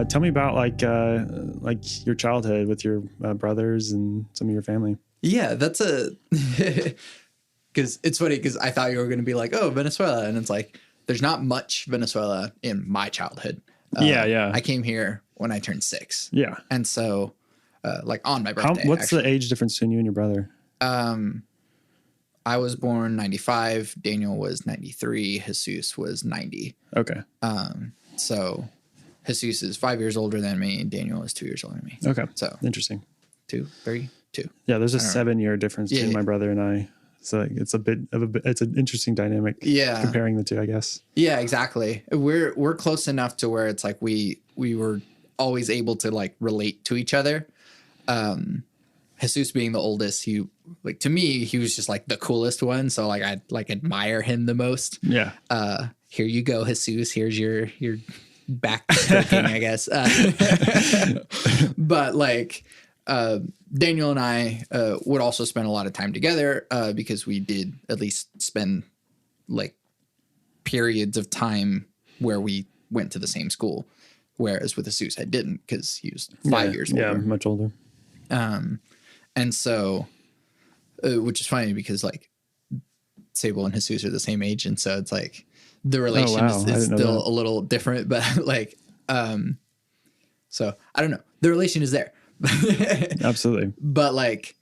Tell me about like your childhood with your brothers and some of your family. Yeah, that's because it's funny because I thought you were going to be like, oh, Venezuela. And it's like, there's not much Venezuela in my childhood. Yeah. I came here when I turned 6. Yeah. And so like on my birthday. What's the age difference between you and your brother? I was born 95. Daniel was 93. Jesus was 90. Okay. So Jesus is 5 years older than me. Daniel is 2 years older than me. Okay. So interesting. 2. Yeah. There's a 7-year difference between my brother and I. So it's it's an interesting dynamic. Yeah. Comparing the two, I guess. Yeah, exactly. We're close enough to where it's like we were always able to like relate to each other. Jesus being the oldest, he like to me, he was just like the coolest one. So like I like admire him the most. Yeah. Here you go, Jesus. Here's your back stroking, I guess. But like Daniel and I would also spend a lot of time together because we did at least spend like periods of time where we went to the same school. Whereas with Jesus, I didn't because he was 5 years older. Yeah, much older. And so, which is funny because like Sable and Jesus are the same age. And so it's like the relation is still a little different, but like, so I don't know. The relation is there. Absolutely. But like,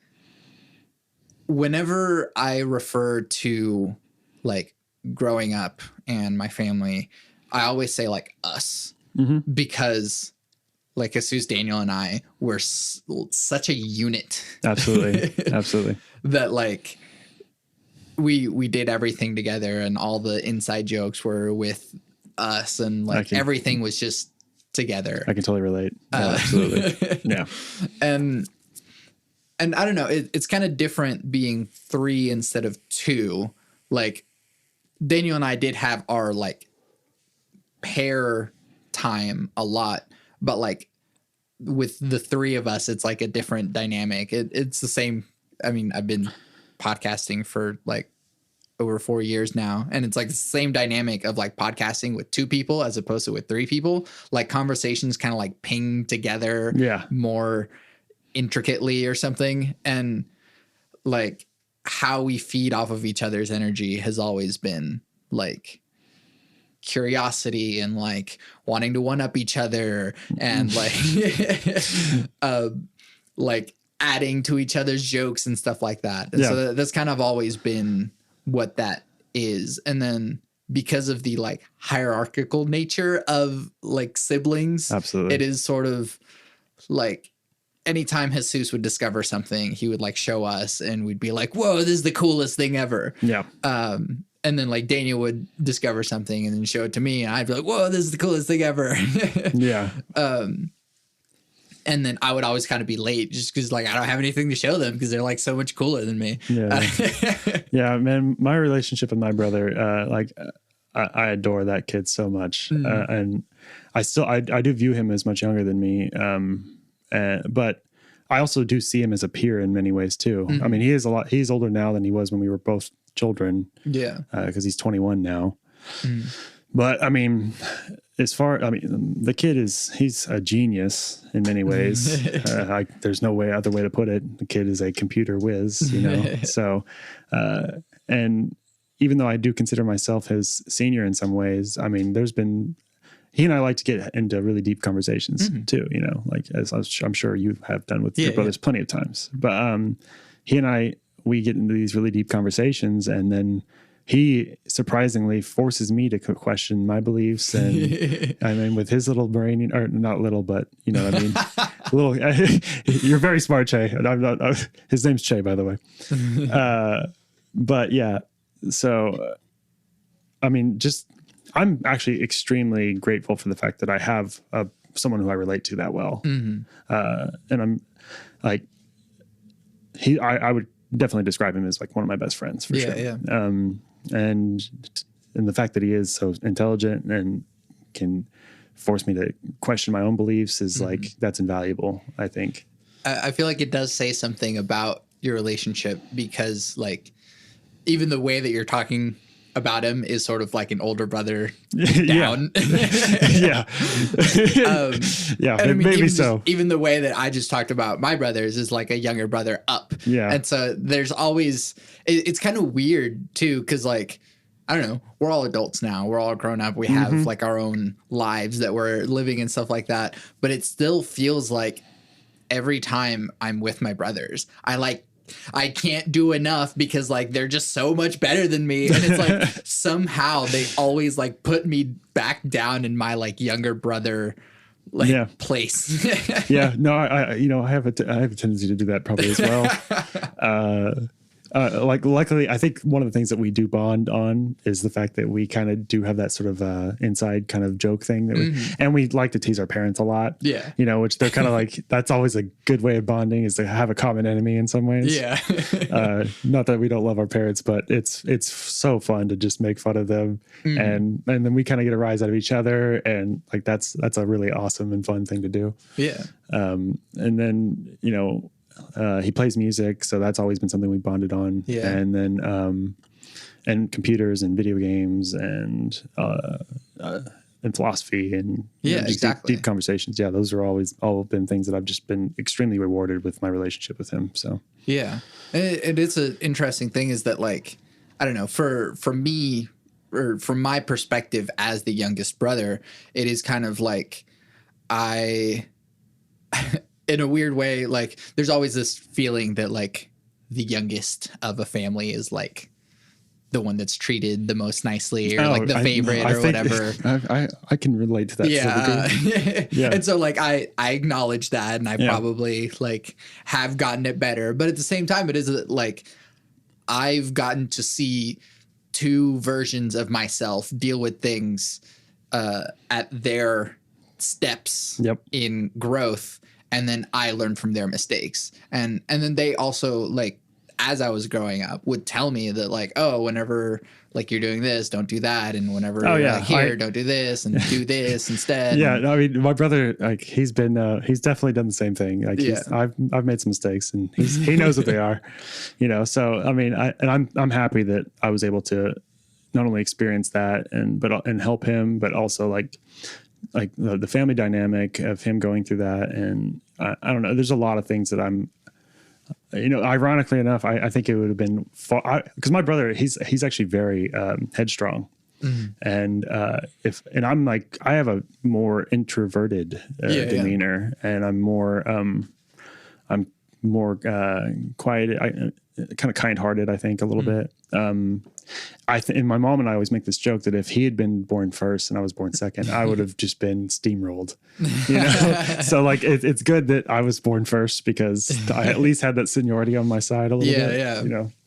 whenever I refer to like growing up and my family, I always say like us because like Jesus, Daniel, and I were such a unit. Absolutely. Absolutely. That like we did everything together and all the inside jokes were with us and like everything was just together. I can totally relate. Yeah, absolutely. Yeah. And I don't know, it's kind of different being 3 instead of 2. Like Daniel and I did have our like pair time a lot, but like with the 3 of us, it's like a different dynamic. It's the same. I mean, I've been podcasting for like over 4 years now, and it's like the same dynamic of like podcasting with 2 people as opposed to with 3 people. Like conversations kind of like ping together more intricately or something. And like how we feed off of each other's energy has always been like curiosity and like wanting to one up each other and like like adding to each other's jokes and stuff like that. And so that's kind of always been what that is. And then because of the like hierarchical nature of like siblings, absolutely, it is sort of like anytime Jesus would discover something, he would like show us and we'd be like, whoa, this is the coolest thing ever. Yeah. And then like Daniel would discover something and then show it to me and I'd be like, whoa, this is the coolest thing ever. Yeah. And then I would always kind of be late just because like I don't have anything to show them because they're like so much cooler than me. Yeah. Yeah, man, my relationship with my brother, like I adore that kid so much. And I do view him as much younger than me. But I also do see him as a peer in many ways too. I mean, he's older now than he was when we were both children. Yeah. Cause he's 21 now. But I mean, the kid he's a genius in many ways. There's no other way to put it. The kid is a computer whiz, you know? So, and even though I do consider myself his senior in some ways, I mean, he and I like to get into really deep conversations too, you know, like as I'm sure you have done with your brothers plenty of times, but, he and we get into these really deep conversations and then he surprisingly forces me to question my beliefs. And I mean, with his little brain, or not little, but you know what I mean? You're very smart, Che. And I'm not, his name's Che, by the way. But yeah, so, I mean, I'm actually extremely grateful for the fact that I have someone who I relate to that well. And I'm like, I would definitely describe him as like one of my best friends for sure. Yeah. And the fact that he is so intelligent and can force me to question my own beliefs is like, that's invaluable, I think. I feel like it does say something about your relationship because like, even the way that you're talking about him is sort of like an older brother down. Yeah. Yeah, and I mean, maybe so. Even the way that I just talked about my brothers is like a younger brother up. Yeah. And so there's always, it's kind of weird too, because like, I don't know, we're all adults now. We're all grown up. We have like our own lives that we're living and stuff like that. But it still feels like every time I'm with my brothers, I can't do enough because like they're just so much better than me. And it's like somehow they always like put me back down in my like younger brother place. Yeah, no, I have a tendency to do that probably as well. Like luckily, I think one of the things that we do bond on is the fact that we kind of do have that sort of inside kind of joke thing that and we like to tease our parents a lot. Yeah. Which they're kind of like, that's always a good way of bonding, is to have a common enemy in some ways. Yeah. Not that we don't love our parents, but it's so fun to just make fun of them. And then we kind of get a rise out of each other. And like, that's a really awesome and fun thing to do. Yeah. And then, he plays music, so that's always been something we bonded on. Yeah. And then and computers and video games and philosophy and exactly. deep conversations. Yeah, those are all been things that I've just been extremely rewarded with my relationship with him. So yeah, and it's an interesting thing is that like, I don't know, for me, or from my perspective as the youngest brother, it is kind of like in a weird way, like there's always this feeling that like the youngest of a family is like the one that's treated the most nicely or like the favorite or whatever. I can relate to that. Yeah. And so like I acknowledge that, and I probably like have gotten it better, but at the same time, it is like I've gotten to see two versions of myself deal with things at their steps in growth. And then I learned from their mistakes. And then they also, like, as I was growing up, would tell me that, like, oh, whenever, like, you're doing this, don't do that. And whenever you're like, here, don't do this and do this instead. Yeah, I mean, my brother, like, he's definitely done the same thing. Like, I've made some mistakes, and he knows what they are, So, I mean, I'm happy that I was able to not only experience that and help him, but also, like the family dynamic of him going through that. And I don't know, there's a lot of things that I'm, ironically enough, I think it would have been because my brother, he's actually very headstrong. And I'm like, I have a more introverted demeanor, and I'm more quiet, kind of kind-hearted, I think, a little bit. And my mom and I always make this joke that if he had been born first and I was born second, I would have just been steamrolled. So like it's good that I was born first, because I at least had that seniority on my side a little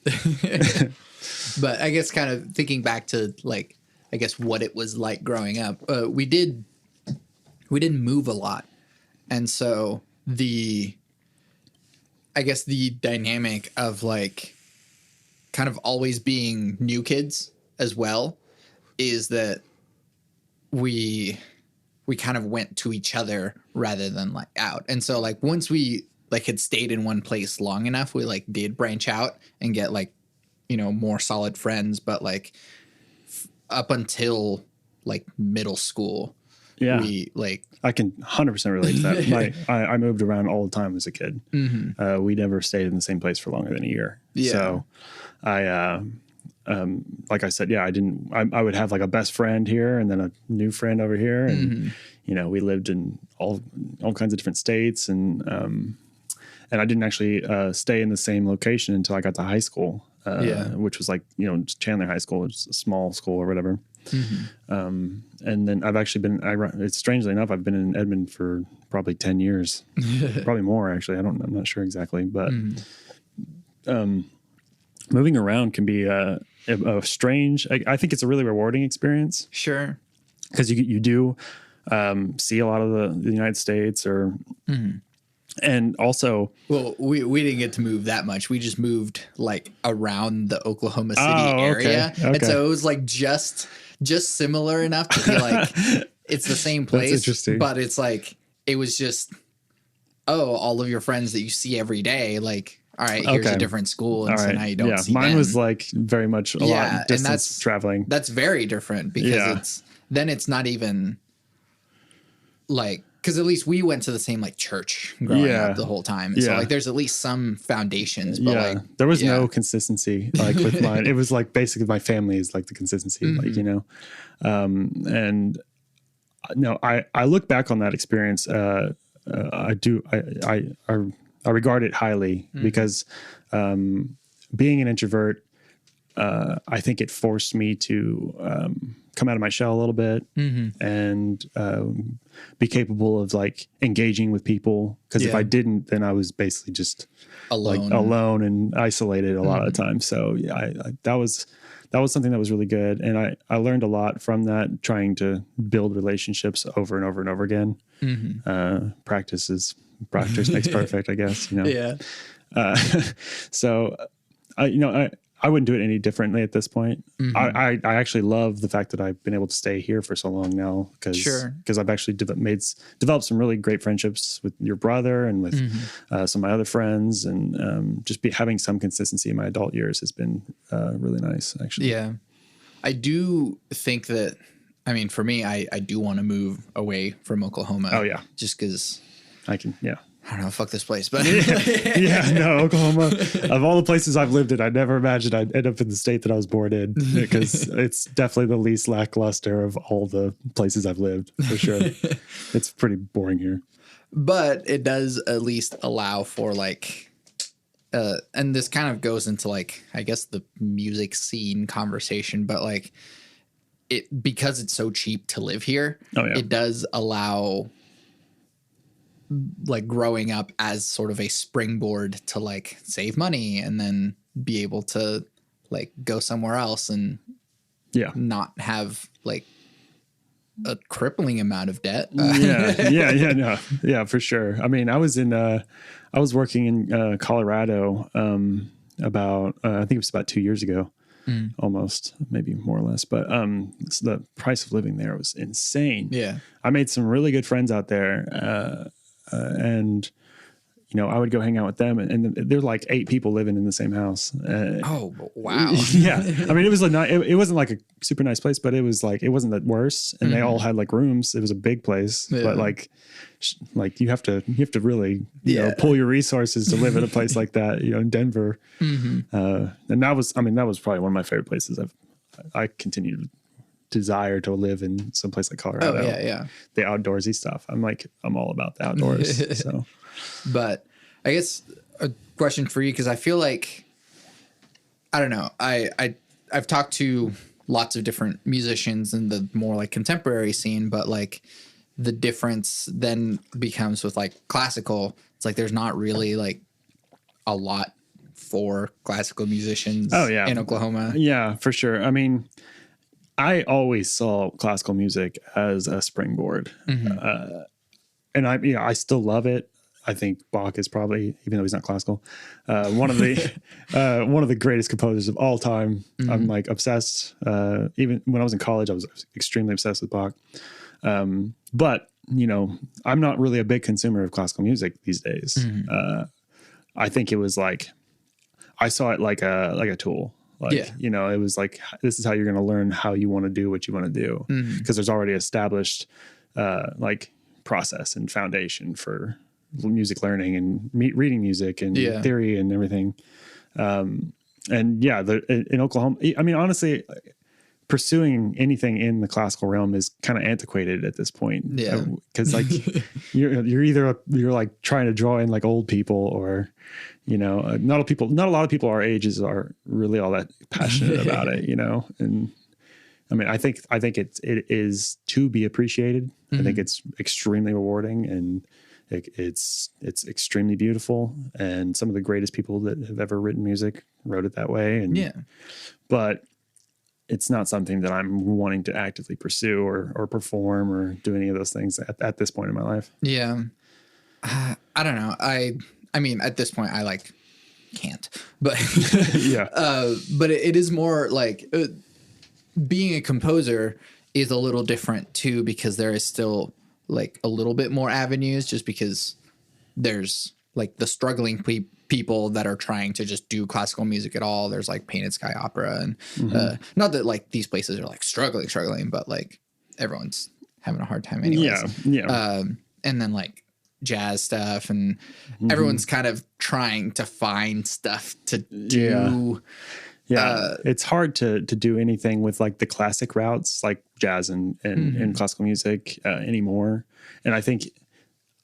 bit. But I guess kind of thinking back to like, I guess what it was like growing up, we didn't move a lot, and so the dynamic of like kind of always being new kids as well is that we kind of went to each other rather than like out. And so like once we like had stayed in one place long enough, we like did branch out and get like, more solid friends. But like up until like middle school, we like, I can 100% relate to that. I moved around all the time as a kid. We never stayed in the same place for longer than a year. So I, like I said, I would have like a best friend here and then a new friend over here. And, we lived in all kinds of different states. And I didn't actually stay in the same location until I got to high school, which was like, Chandler High School, which is a small school or whatever. And then I've actually it's strangely enough, I've been in Edmond for probably 10 years, probably more actually. I'm not sure exactly, but, moving around can be a strange, I think it's a really rewarding experience. Sure. Cause you do, see a lot of the United States and also, well, we didn't get to move that much. We just moved like around the Oklahoma City area. Okay. And so it was like just similar enough to be like, it's the same place. That's interesting. But it's like, it was just, all of your friends that you see every day, like all right, here's Okay. a different school, and All so right. now you don't Yeah. see Mine them. was like very much a lot distance traveling. That's very different because Yeah. it's not even like, because at least we went to the same like church growing up the whole time. So Yeah. like there's at least some foundations, but Yeah. like There was no consistency like with mine. It was like basically my family is like the consistency, like, you know. And no, I look back on that experience. I regard it highly because being an introvert, I think it forced me to come out of my shell a little bit and be capable of like engaging with people. Because if I didn't, then I was basically just alone and isolated a lot of the time. So yeah, that was something that was really good. And I learned a lot from that, trying to build relationships over and over and over again. Practice makes perfect, I guess, you know? Yeah. So I wouldn't do it any differently at this point. I actually love the fact that I've been able to stay here for so long now because I've actually developed some really great friendships with your brother and with some of my other friends, and just having some consistency in my adult years has been really nice, actually. Yeah. I do think that, I mean, for me, I do want to move away from Oklahoma. Oh, yeah. Just because I can, yeah. I don't know, fuck this place, but no, Oklahoma, of all the places I've lived in, I never imagined I'd end up in the state that I was born in, because it's definitely the least lackluster of all the places I've lived, for sure. It's pretty boring here. But it does at least allow for like, and this kind of goes into like, I guess the music scene conversation, but like because it's so cheap to live here, it does allow like growing up as sort of a springboard to like save money and then be able to like go somewhere else and not have like a crippling amount of debt. Yeah, for sure. I mean, I was working in Colorado about I think it was about 2 years ago, almost, maybe more or less. But so the price of living there was insane. Yeah, I made some really good friends out there. And I would go hang out with them, and there's like 8 people living in the same house. Oh, wow. Yeah. I mean, it was it wasn't like a super nice place, but it was like, it wasn't that worse. And they all had like rooms. It was a big place, but like you have to really, pull your resources to live in a place like that, in Denver. And that was probably one of my favorite places I continue to desire to live in some place like Colorado. Oh, yeah. The outdoorsy stuff. I'm all about the outdoors. So, but I guess a question for you, because I feel like, I don't know, I've talked to lots of different musicians in the more like contemporary scene, but like the difference then becomes with like classical. It's like there's not really like a lot for classical musicians in Oklahoma. Yeah, for sure. I mean, I always saw classical music as a springboard, and I still love it. I think Bach is probably, even though he's not classical, one of the greatest composers of all time. I'm like obsessed. Even when I was in college, I was extremely obsessed with Bach. But I'm not really a big consumer of classical music these days. I think it was like, I saw it like a tool. It was like, this is how you're going to learn how you want to do what you want to do, because there's already established like process and foundation for music learning and reading music and theory and everything. In Oklahoma, I mean, honestly, pursuing anything in the classical realm is kind of antiquated at this point. Yeah, because like you're like trying to draw in like old people, or not a lot of people our ages are really all that passionate about it. And I mean, I think it is to be appreciated. I think it's extremely rewarding, and it's extremely beautiful. And some of the greatest people that have ever written music wrote it that way. And but it's not something that I'm wanting to actively pursue or perform or do any of those things at this point in my life. Yeah. I don't know. I mean, at this point I like can't, but but it is more like being a composer is a little different too, because there is still like a little bit more avenues, just because there's like the struggling people that are trying to just do classical music at all. There's like Painted Sky Opera, and not that like these places are like struggling, but like everyone's having a hard time anyways. Yeah. And then like jazz stuff, and everyone's kind of trying to find stuff to do. Yeah, it's hard to do anything with like the classic routes, like jazz and classical music anymore. And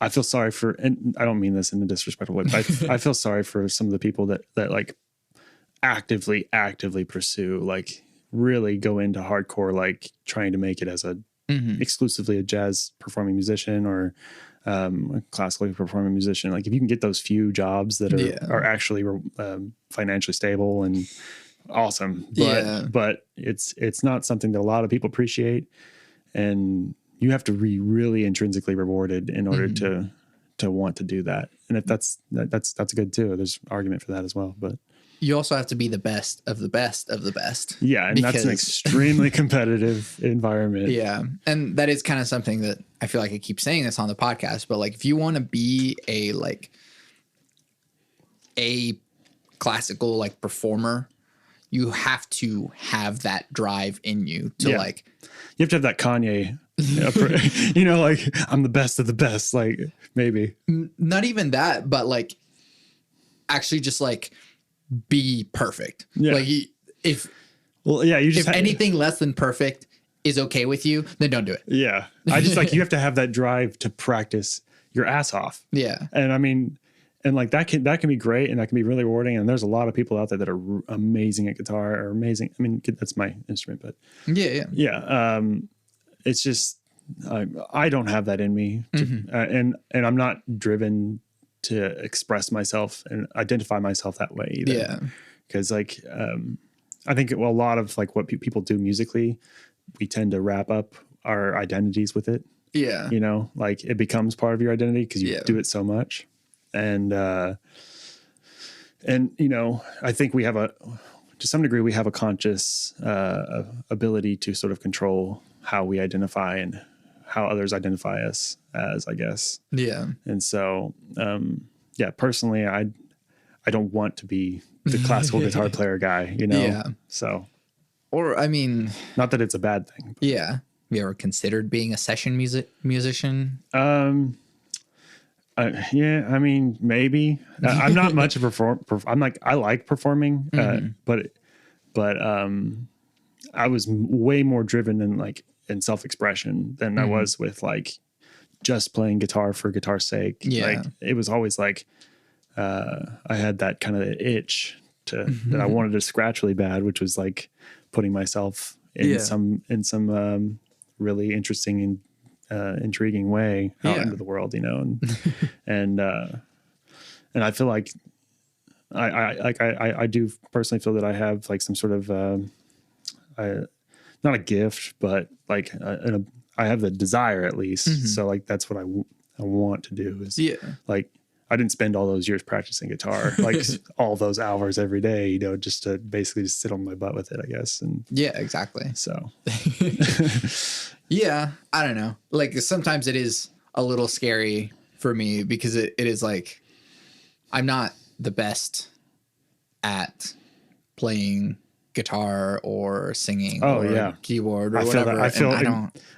I feel sorry for, and I don't mean this in a disrespectful way, but I feel sorry for some of the people that like actively pursue, like really go into hardcore, like trying to make it as a exclusively a jazz performing musician or a classically performing musician. Like if you can get those few jobs that are actually financially stable and awesome, but it's not something that a lot of people appreciate, and you have to be really intrinsically rewarded in order to want to do that. And if that's good too. There's argument for that as well, but you also have to be the best of the best of the best. Yeah. And that's an extremely competitive environment. Yeah. And that is kind of something that I feel like I keep saying this on the podcast, but like, if you want to be a classical like performer, you have to have that drive in you to like, you have to have that Kanye, you know, like I'm the best of the best, like maybe not even that, but like actually just like be perfect. Yeah. Like if anything less than perfect is okay with you, then don't do it. Yeah. I just like, you have to have that drive to practice your ass off. Yeah. And I mean, and like that can be great and that can be really rewarding. And there's a lot of people out there that are amazing at guitar or amazing. I mean, that's my instrument, but yeah. It's just, I don't have that in me and I'm not driven to express myself and identify myself that way either. Yeah. Cause like, I think a lot of like what people do musically, we tend to wrap up our identities with it. Yeah. You know, like it becomes part of your identity because you do it so much. And you know, I think to some degree, we have a conscious ability to sort of control how we identify and how others identify us as, I guess. Yeah. And so, personally, I don't want to be the classical guitar player guy, you know? Yeah. So, or, I mean, not that it's a bad thing. But. Yeah. Have you ever considered being a session musician? Yeah, I mean, maybe. I'm not much of a I like performing, but I was way more driven in self-expression than I was with like just playing guitar for guitar's sake. Yeah. Like it was always like I had that kind of itch that I wanted to scratch really bad, which was like putting myself in some really interesting and intriguing way out into the world, you know, and I feel like I do personally feel that I have like some sort of not a gift, but like I have the desire at least. So like that's what I want to do is like I didn't spend all those years practicing guitar, like all those hours every day, you know, just to basically just sit on my butt with it, I guess. And yeah, exactly. So yeah, I don't know. Like sometimes it is a little scary for me because it is like I'm not the best at playing guitar or singing or keyboard or whatever.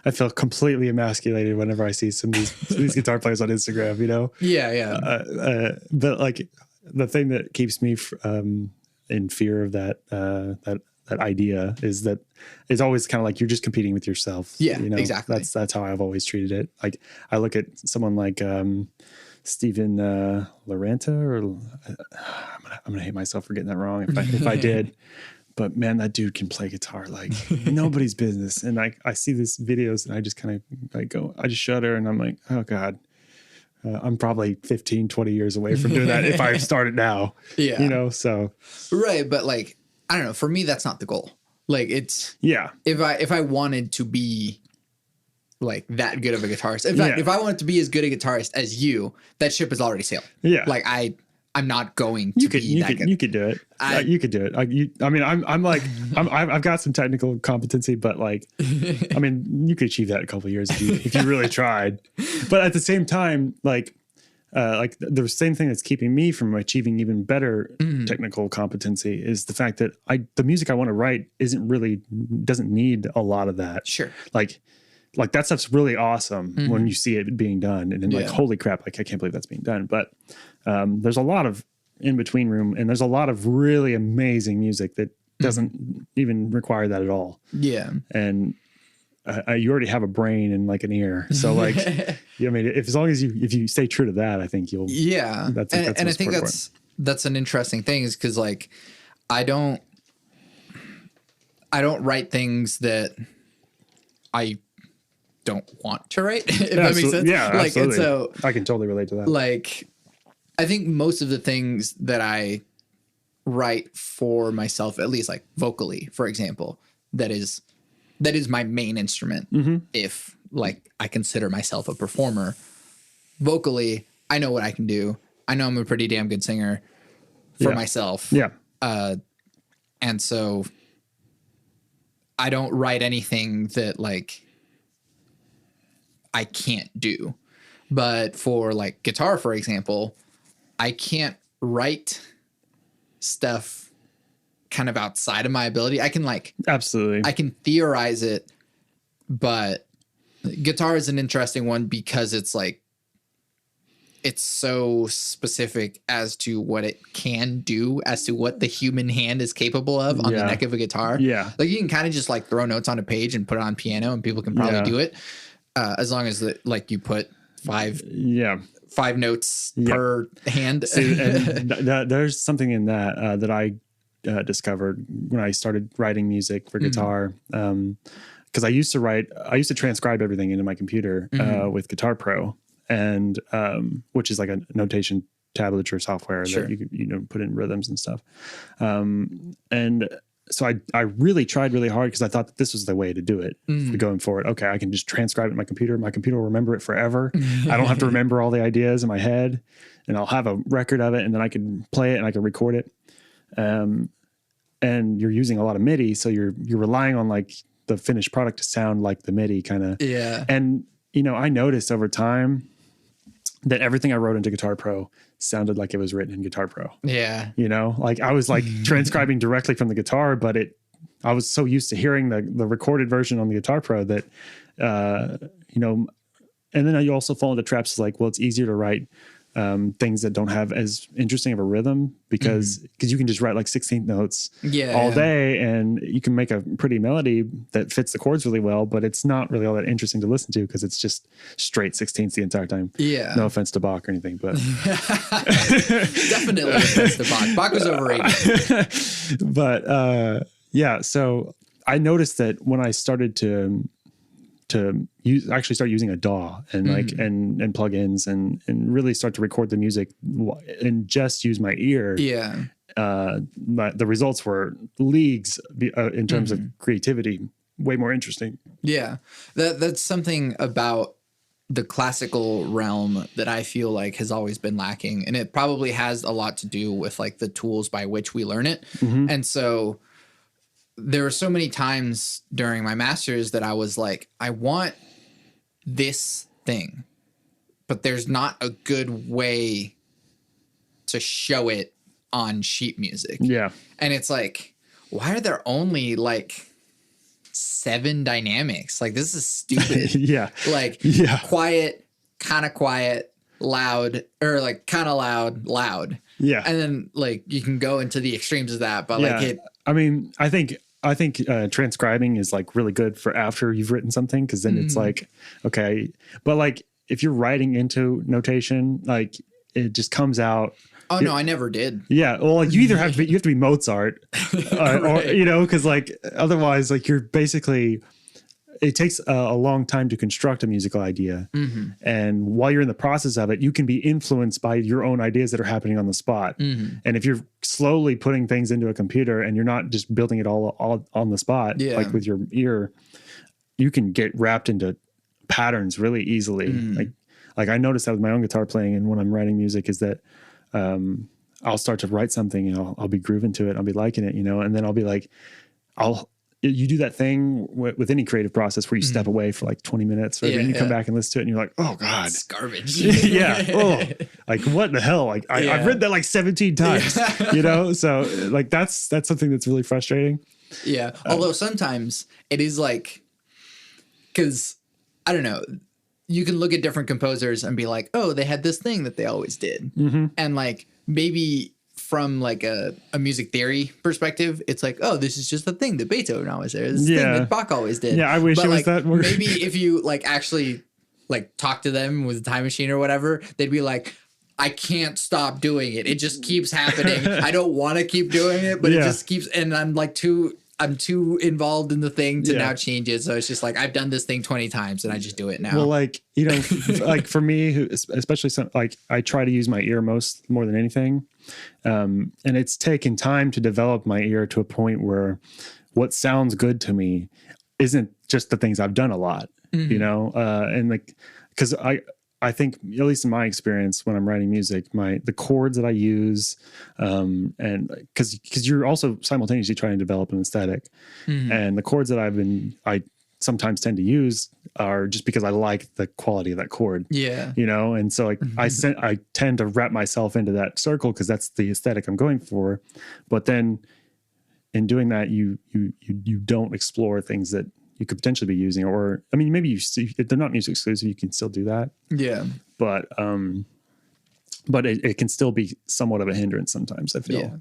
I feel completely emasculated whenever I see some of these guitar players on Instagram, you know? Yeah. But like the thing that keeps me in fear of that idea is that it's always kind of like you're just competing with yourself. Yeah, you know? Exactly. That's how I've always treated it. Like I look at someone like Steven Lorenta, or I'm gonna hate myself for getting that wrong if I did. But man, that dude can play guitar like nobody's business. And I see these videos and I just kind of I just shudder and I'm like, oh God, I'm probably 15, 20 years away from doing that if I started now. Yeah. You know, so. Right. But like, I don't know. For me, that's not the goal. Like it's. Yeah. If I wanted to be like that good of a guitarist, in fact, if I wanted to be as good a guitarist as you, that ship has already sailed. Yeah. Like I'm not going to be that good. You could do it. You could do it. I've got some technical competency, but like, I mean, you could achieve that in a couple of years if you really tried. But at the same time, like, like the same thing that's keeping me from achieving even better technical competency is the fact that the music I want to write doesn't need a lot of that. Sure. Like that stuff's really awesome when you see it being done, and then like, holy crap, like I can't believe that's being done. But there's a lot of in between room, and there's a lot of really amazing music that doesn't even require that at all. Yeah. And you already have a brain and like an ear. So like, I mean, as long as you stay true to that, I think you'll, that's and I think that's an interesting thing is cause like, I don't write things that I don't want to write, if that makes sense. Yeah, like, absolutely. And so I can totally relate to that. Like, I think most of the things that I write for myself, at least like vocally, for example, that is my main instrument. If like I consider myself a performer vocally, I know what I can do. I know I'm a pretty damn good singer for myself. Yeah. And so I don't write anything that like I can't do. But for like guitar, for example, I can't write stuff kind of outside of my ability. I can like, absolutely, I can theorize it, but guitar is an interesting one because it's like, it's so specific as to what it can do, as to what the human hand is capable of on the neck of a guitar. Yeah. Like you can kind of just like throw notes on a page and put it on piano and people can probably do it. As long as like you put five notes per hand. See, and there's something in that that I discovered when I started writing music for guitar. Because I used to transcribe everything into my computer with Guitar Pro, and which is like a notation tablature software that you know put in rhythms and stuff. And so I really tried really hard because I thought that this was the way to do it going forward. Okay, I can just transcribe it in my computer. My computer will remember it forever. I don't have to remember all the ideas in my head, and I'll have a record of it, and then I can play it and I can record it. And you're using a lot of MIDI, so you're relying on like the finished product to sound like the MIDI kind of. Yeah. And you know, I noticed over time that everything I wrote into Guitar Pro sounded like it was written in Guitar Pro. Yeah. You know, like I was like transcribing directly from the guitar, but I was so used to hearing the recorded version on the Guitar Pro that, you know, and then you also fall into traps like, well, it's easier to write things that don't have as interesting of a rhythm because you can just write like 16th notes all day and you can make a pretty melody that fits the chords really well, but it's not really all that interesting to listen to because it's just straight 16ths the entire time. Yeah. No offense to Bach or anything, but definitely offense to Bach. Bach was overrated. But yeah, so I noticed that when I started to start using a DAW and like and plugins and really start to record the music and just use my ear. Yeah. The results were leagues in terms of creativity, way more interesting. Yeah. That's something about the classical realm that I feel like has always been lacking. And it probably has a lot to do with like the tools by which we learn it. And so there were so many times during my master's that I was like, I want this thing, but there's not a good way to show it on sheet music. Yeah. And it's like, why are there only like 7 dynamics? Like, this is stupid. Like quiet, kind of quiet, loud, or like kind of loud, loud. Yeah. And then like you can go into the extremes of that, but like I mean, I think transcribing is like really good for after you've written something. Cause then it's like, okay, but like if you're writing into notation, like it just comes out. Oh no, I never did. Yeah. Well, like you have to be Mozart or, you know, cause like otherwise like you're basically, it takes a long time to construct a musical idea. And while you're in the process of it, you can be influenced by your own ideas that are happening on the spot. And if you're slowly putting things into a computer and you're not just building it all on the spot, like with your ear, you can get wrapped into patterns really easily. Like I noticed that with my own guitar playing and when I'm writing music is that I'll start to write something and I'll be grooving to it. I'll be liking it, you know, and then I'll be like, I'll you do that thing with any creative process where you step away for like 20 minutes, right? And you come back and listen to it and you're like, oh God, it's garbage. Yeah. Oh, like what the hell? Like I've read that like 17 times, you know? So like, that's something that's really frustrating. Yeah. Although sometimes it is like, cause I don't know, you can look at different composers and be like, oh, they had this thing that they always did. And like, maybe from like a music theory perspective, it's like, oh, this is just a thing that Beethoven always did. This thing that Bach always did. Yeah, I wish it was that word. Maybe if you like actually like talk to them with a time machine or whatever, they'd be like, I can't stop doing it. It just keeps happening. I don't want to keep doing it, but it just keeps, and I'm too involved in the thing to now change it. So it's just like, I've done this thing 20 times and I just do it now. Well, like, you know, like for me, especially like I try to use my ear more than anything. And it's taken time to develop my ear to a point where what sounds good to me isn't just the things I've done a lot, you know? And like, cause I think, at least in my experience, when I'm writing music, the chords that I use, and because you're also simultaneously trying to develop an aesthetic, and the chords that I sometimes tend to use are just because I like the quality of that chord. Yeah, you know, and so like I tend to wrap myself into that circle because that's the aesthetic I'm going for, but then in doing that, you don't explore things that you could potentially be using, or I mean, maybe if they're not music exclusive, you can still do that. Yeah. But it can still be somewhat of a hindrance sometimes. I feel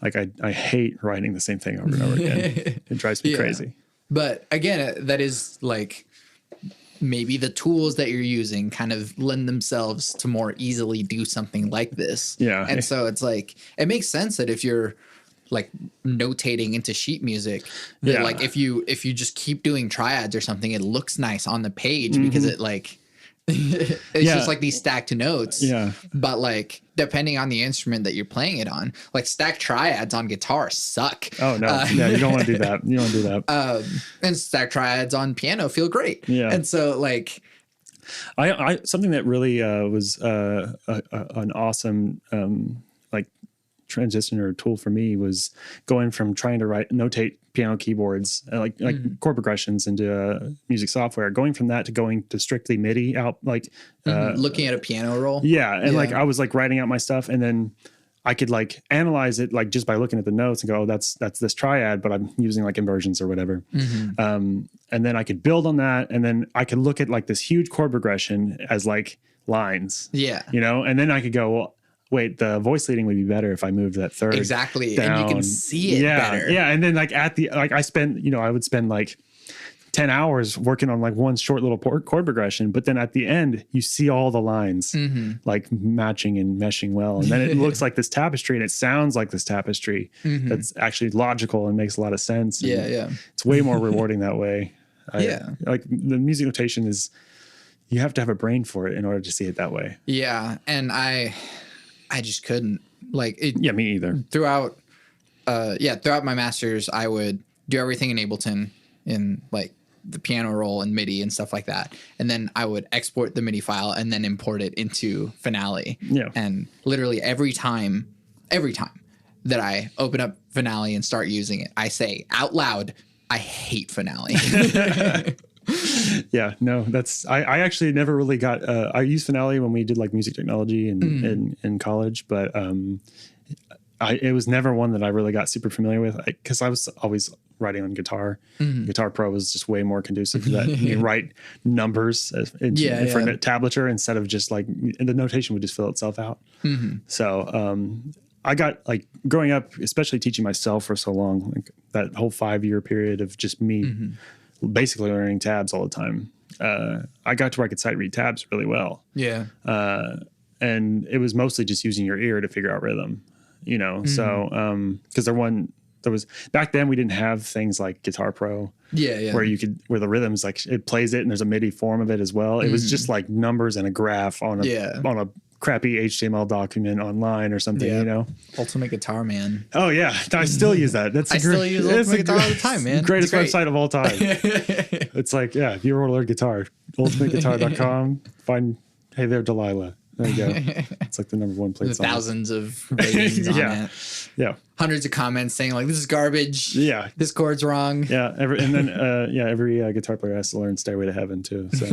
like I hate writing the same thing over and over again. It drives me crazy. But again, that is like maybe the tools that you're using kind of lend themselves to more easily do something like this. Yeah. And so it's like, it makes sense that if you're like notating into sheet music, like if you just keep doing triads or something, it looks nice on the page because it like it's just like these stacked notes. Yeah. But like depending on the instrument that you're playing it on, like stacked triads on guitar suck. Oh no. You don't want to do that. You don't want to do that. And stacked triads on piano feel great. Yeah. And so like I something that really was an awesome like transition or tool for me was going from trying to notate piano keyboards like chord progressions into music software, going from that to going to strictly MIDI out, like looking at a piano roll. Yeah. And like I was like writing out my stuff, and then I could like analyze it like just by looking at the notes and go, oh, that's this triad, but I'm using like inversions or whatever. And then I could build on that, and then I could look at like this huge chord progression as like lines. Yeah. You know, and then I could go, well, wait, the voice leading would be better if I moved that third. Exactly. Down. And you can see it better. Yeah. And then like I would spend like 10 hours working on like one short little chord progression, but then at the end you see all the lines like matching and meshing well. And then it looks like this tapestry, and it sounds like this tapestry that's actually logical and makes a lot of sense. Yeah. It's way more rewarding that way. Like the music notation is, you have to have a brain for it in order to see it that way. Yeah. And I just couldn't like it. Yeah, me either. Throughout my masters, I would do everything in Ableton in like the piano roll and MIDI and stuff like that. And then I would export the MIDI file and then import it into Finale. Yeah. And literally every time that I open up Finale and start using it, I say out loud, I hate Finale. Yeah, no, I actually never really got, I used Finale when we did like music technology in college, but it was never one that I really got super familiar with because I was always writing on Guitar. Guitar Pro was just way more conducive to that. You write numbers for tablature instead of just like, and the notation would just fill itself out. So I got like growing up, especially teaching myself for so long, like that whole 5-year period of just me basically learning tabs all the time. I got to where I could sight read tabs really well. Yeah. And it was mostly just using your ear to figure out rhythm, you know? So, cause there was back then we didn't have things like Guitar Pro where the rhythms, like it plays it and there's a MIDI form of it as well. It was just like numbers and a graph on a crappy HTML document online or something, you know? Ultimate Guitar, man. Oh yeah. I still use that. I still use Ultimate Guitar all the time, man. Greatest website of all time. It's like, yeah, if you ever want to learn guitar, ultimateguitar.com, find, hey there, Delilah. There you go. It's like the number one played song. Thousands of ratings on it. Yeah. Hundreds of comments saying like, this is garbage. Yeah. This chord's wrong. Yeah. Every guitar player has to learn Stairway to Heaven too. So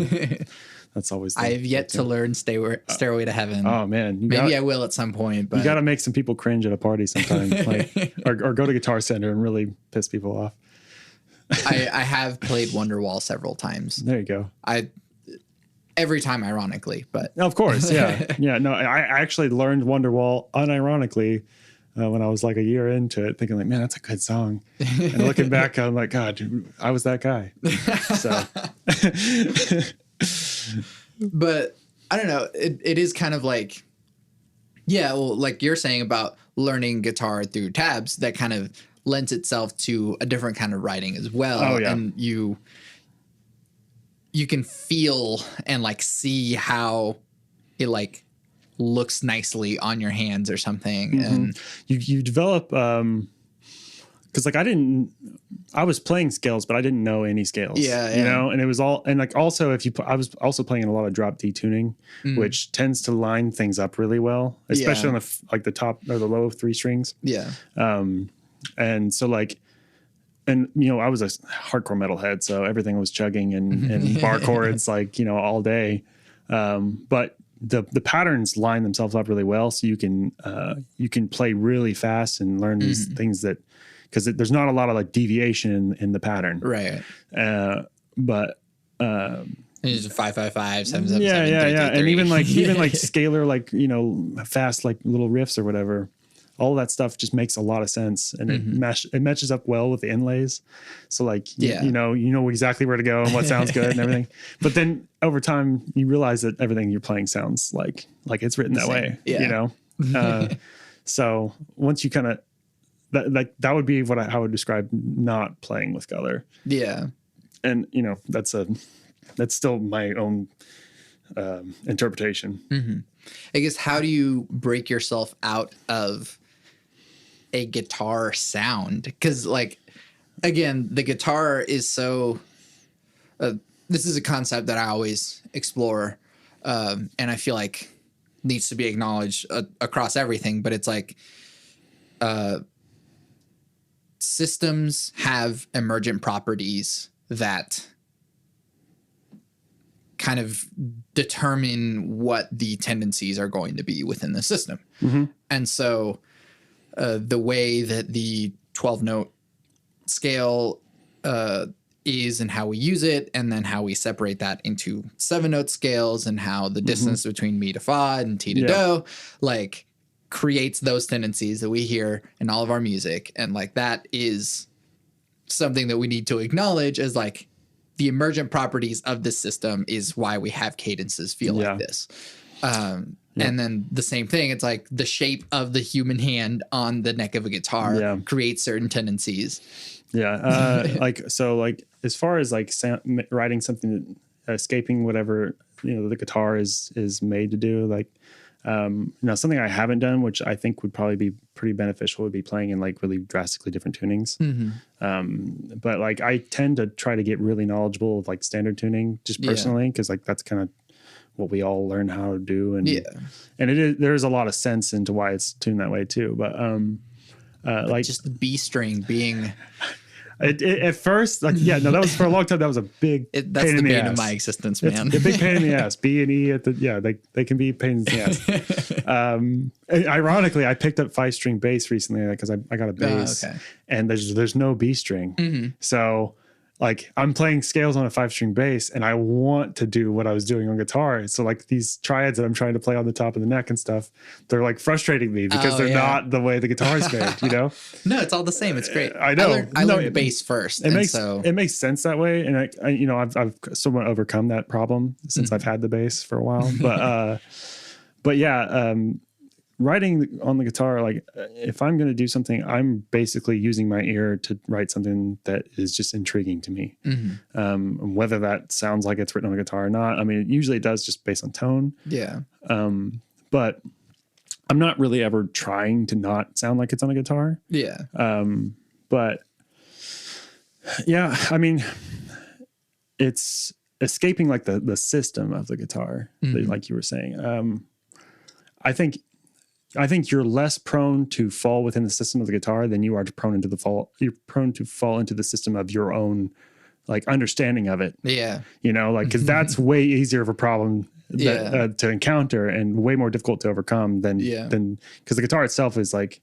that's always. I have yet to learn Stairway to Heaven. Oh man. Maybe I will at some point, but you got to make some people cringe at a party sometime, like, or go to Guitar Center and really piss people off. I have played Wonderwall several times. There you go. Every time, ironically, but of course, yeah, yeah. No, I actually learned Wonderwall unironically when I was like a year into it, thinking like, man, that's a good song. And looking back, I'm like, God, dude, I was that guy. So, but I don't know. It is kind of like, yeah, well, like you're saying about learning guitar through tabs, that kind of lends itself to a different kind of writing as well. Oh, yeah. And you can feel and like see how it like looks nicely on your hands or something. Mm-hmm. And you develop, cause like I was playing scales, but I didn't know any scales, you know, and it was all, and like, also I was also playing a lot of drop D tuning, which tends to line things up really well, especially on the top or the low 3 strings. Yeah. And so like, and, you know, I was a hardcore metalhead, so everything was chugging and bar chords, like, you know, all day. But the patterns line themselves up really well. So you can play really fast and learn these things that, because there's not a lot of like deviation in the pattern. Right. But it's 555, 777. Yeah. And even like scalar, like, you know, fast, like little riffs or whatever. All that stuff just makes a lot of sense, and it matches up well with the inlays. So like, you know exactly where to go and what sounds good and everything. But then over time you realize that everything you're playing sounds like it's written that way, you know? So once you kind of, that would be what I would describe not playing with color. Yeah. And you know, that's still my own interpretation. Mm-hmm. I guess, how do you break yourself out of a guitar sound? Because like, again, the guitar is so this is a concept that I always explore, and I feel like needs to be acknowledged across everything, but it's like systems have emergent properties that kind of determine what the tendencies are going to be within the system. Mm-hmm. And so the way that the 12-note scale is and how we use it, and then how we separate that into 7-note scales, and how the distance between mi to fa and ti to do, like, creates those tendencies that we hear in all of our music. And like, that is something that we need to acknowledge as like, the emergent properties of this system is why we have cadences feel like this. And then the same thing, it's like the shape of the human hand on the neck of a guitar creates certain tendencies. Yeah. Like, so like, as far as like writing something, escaping whatever, you know, the guitar is made to do, like, now something I haven't done, which I think would probably be pretty beneficial, would be playing in like really drastically different tunings. But like, I tend to try to get really knowledgeable of like standard tuning just personally, because like that's kind of what we all learn how to do, and there's a lot of sense into why it's tuned that way too. But like just the B string being at first, like, that was for a long time. That was a big that's pain the in the bane ass. of my existence, man. It's a big pain in the ass. B and E they can be pains in the ass. Ironically, I picked up 5-string bass recently because I got a bass, and there's no B string, so like, I'm playing scales on a 5-string bass, and I want to do what I was doing on guitar. So like, these triads that I'm trying to play on the top of the neck and stuff, they're like frustrating me because they're not the way the guitar is made, you know? No, it's all the same. It's great. I know. I learned bass first. It makes sense that way. And I you know, I've somewhat overcome that problem since I've had the bass for a while, but yeah, writing on the guitar, like, if I'm going to do something, I'm basically using my ear to write something that is just intriguing to me. Whether that sounds like it's written on a guitar or not. I mean, usually it does, just based on tone. Yeah. But I'm not really ever trying to not sound like it's on a guitar. Yeah. But yeah, I mean, it's escaping like the system of the guitar, like you were saying. I think you're less prone to fall within the system of the guitar than you are you're prone to fall into the system of your own like understanding of it. Yeah. You know, like, cause that's way easier of a problem that, to encounter and way more difficult to overcome than cause the guitar itself is like,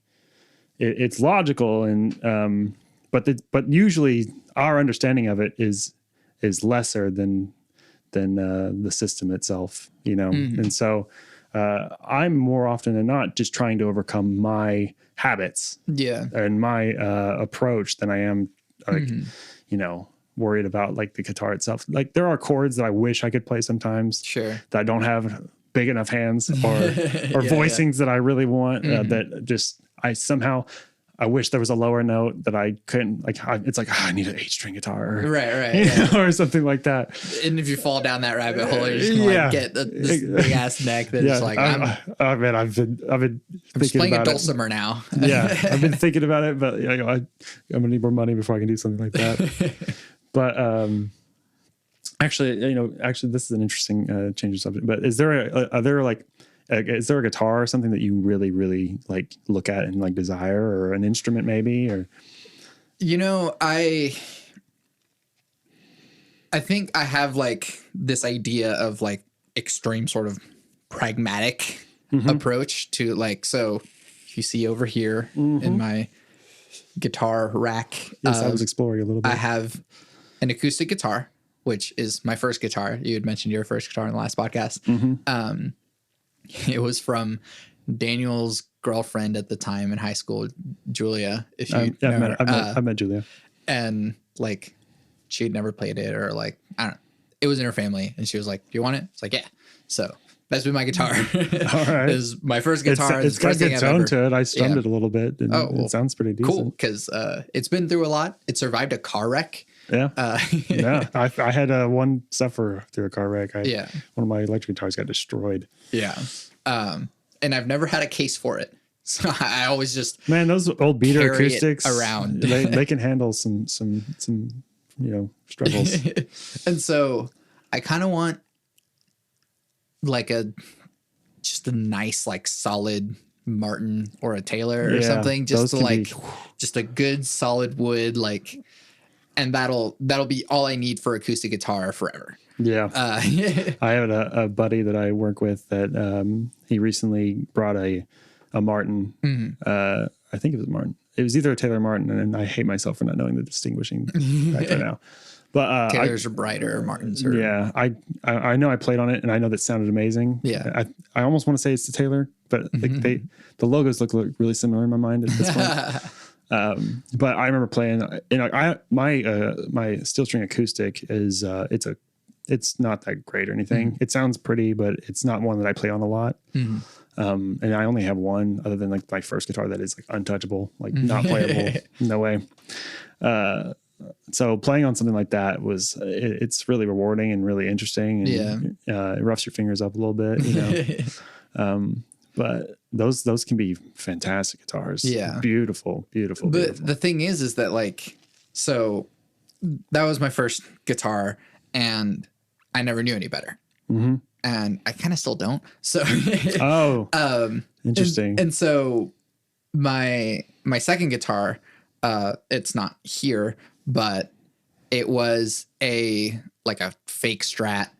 it's logical and, but usually our understanding of it is lesser than the system itself, you know? And so, I'm more often than not just trying to overcome my habits and my approach than I am like, you know, worried about like the guitar itself. Like there are chords that I wish I could play sometimes that I don't have big enough hands or voicings that I really want that just, I wish there was a lower note that I couldn't like. It's like I need an 8-string guitar, right, or something like that. And if you fall down that rabbit hole, you're just gonna like get this big ass neck that's like. Man, I've been just playing a dulcimer now. I've been thinking about it, but you know, I'm gonna need more money before I can do something like that. But actually, this is an interesting change of subject. But is there is there a guitar or something that you really, really like look at and like desire, or an instrument maybe, or? You know, I think I have like this idea of like extreme sort of pragmatic approach to like, so if you see over here in my guitar rack, yes, I was exploring a little bit. I have an acoustic guitar, which is my first guitar. You had mentioned your first guitar in the last podcast. It was from Daniel's girlfriend at the time in high school, Julia. If you know her. I met Julia, and like she had never played it, or like I don't know. It was in her family, and she was like, "Do you want it?" It's like, "Yeah." So that's been my guitar. All right, it was my first guitar. It's got a good tone to it. I strummed it a little bit. And it sounds pretty decent. Cool, because it's been through a lot. It survived a car wreck. Yeah, I had one suffer through a car wreck. One of my electric guitars got destroyed. Yeah, and I've never had a case for it, so I always just those old beater acoustics around. they can handle some struggles. And so I kind of want like just a nice like solid Martin or a Taylor or something, just to like just a good solid wood like. And that'll be all I need for acoustic guitar forever. Yeah. I have a buddy that I work with that he recently brought a Martin. I think it was a Martin. It was either a Taylor or Martin, and I hate myself for not knowing the distinguishing right now. But Taylors are brighter, Martins are. Yeah, I know I played on it, and I know that sounded amazing. Yeah. I almost want to say it's the Taylor, but the logos look really similar in my mind at this point. But I remember playing, my steel string acoustic is, it's not that great or anything. It sounds pretty, but it's not one that I play on a lot. And I only have one other than like my first guitar that is like untouchable, like not playable. No way. So playing on something like that it's really rewarding and really interesting. And, it roughs your fingers up a little bit, you know? But those can be fantastic guitars. Yeah. Beautiful. But the thing is that like, so that was my first guitar and I never knew any better. And I kind of still don't. So, interesting. And so my second guitar, it's not here, but it was a fake Strat.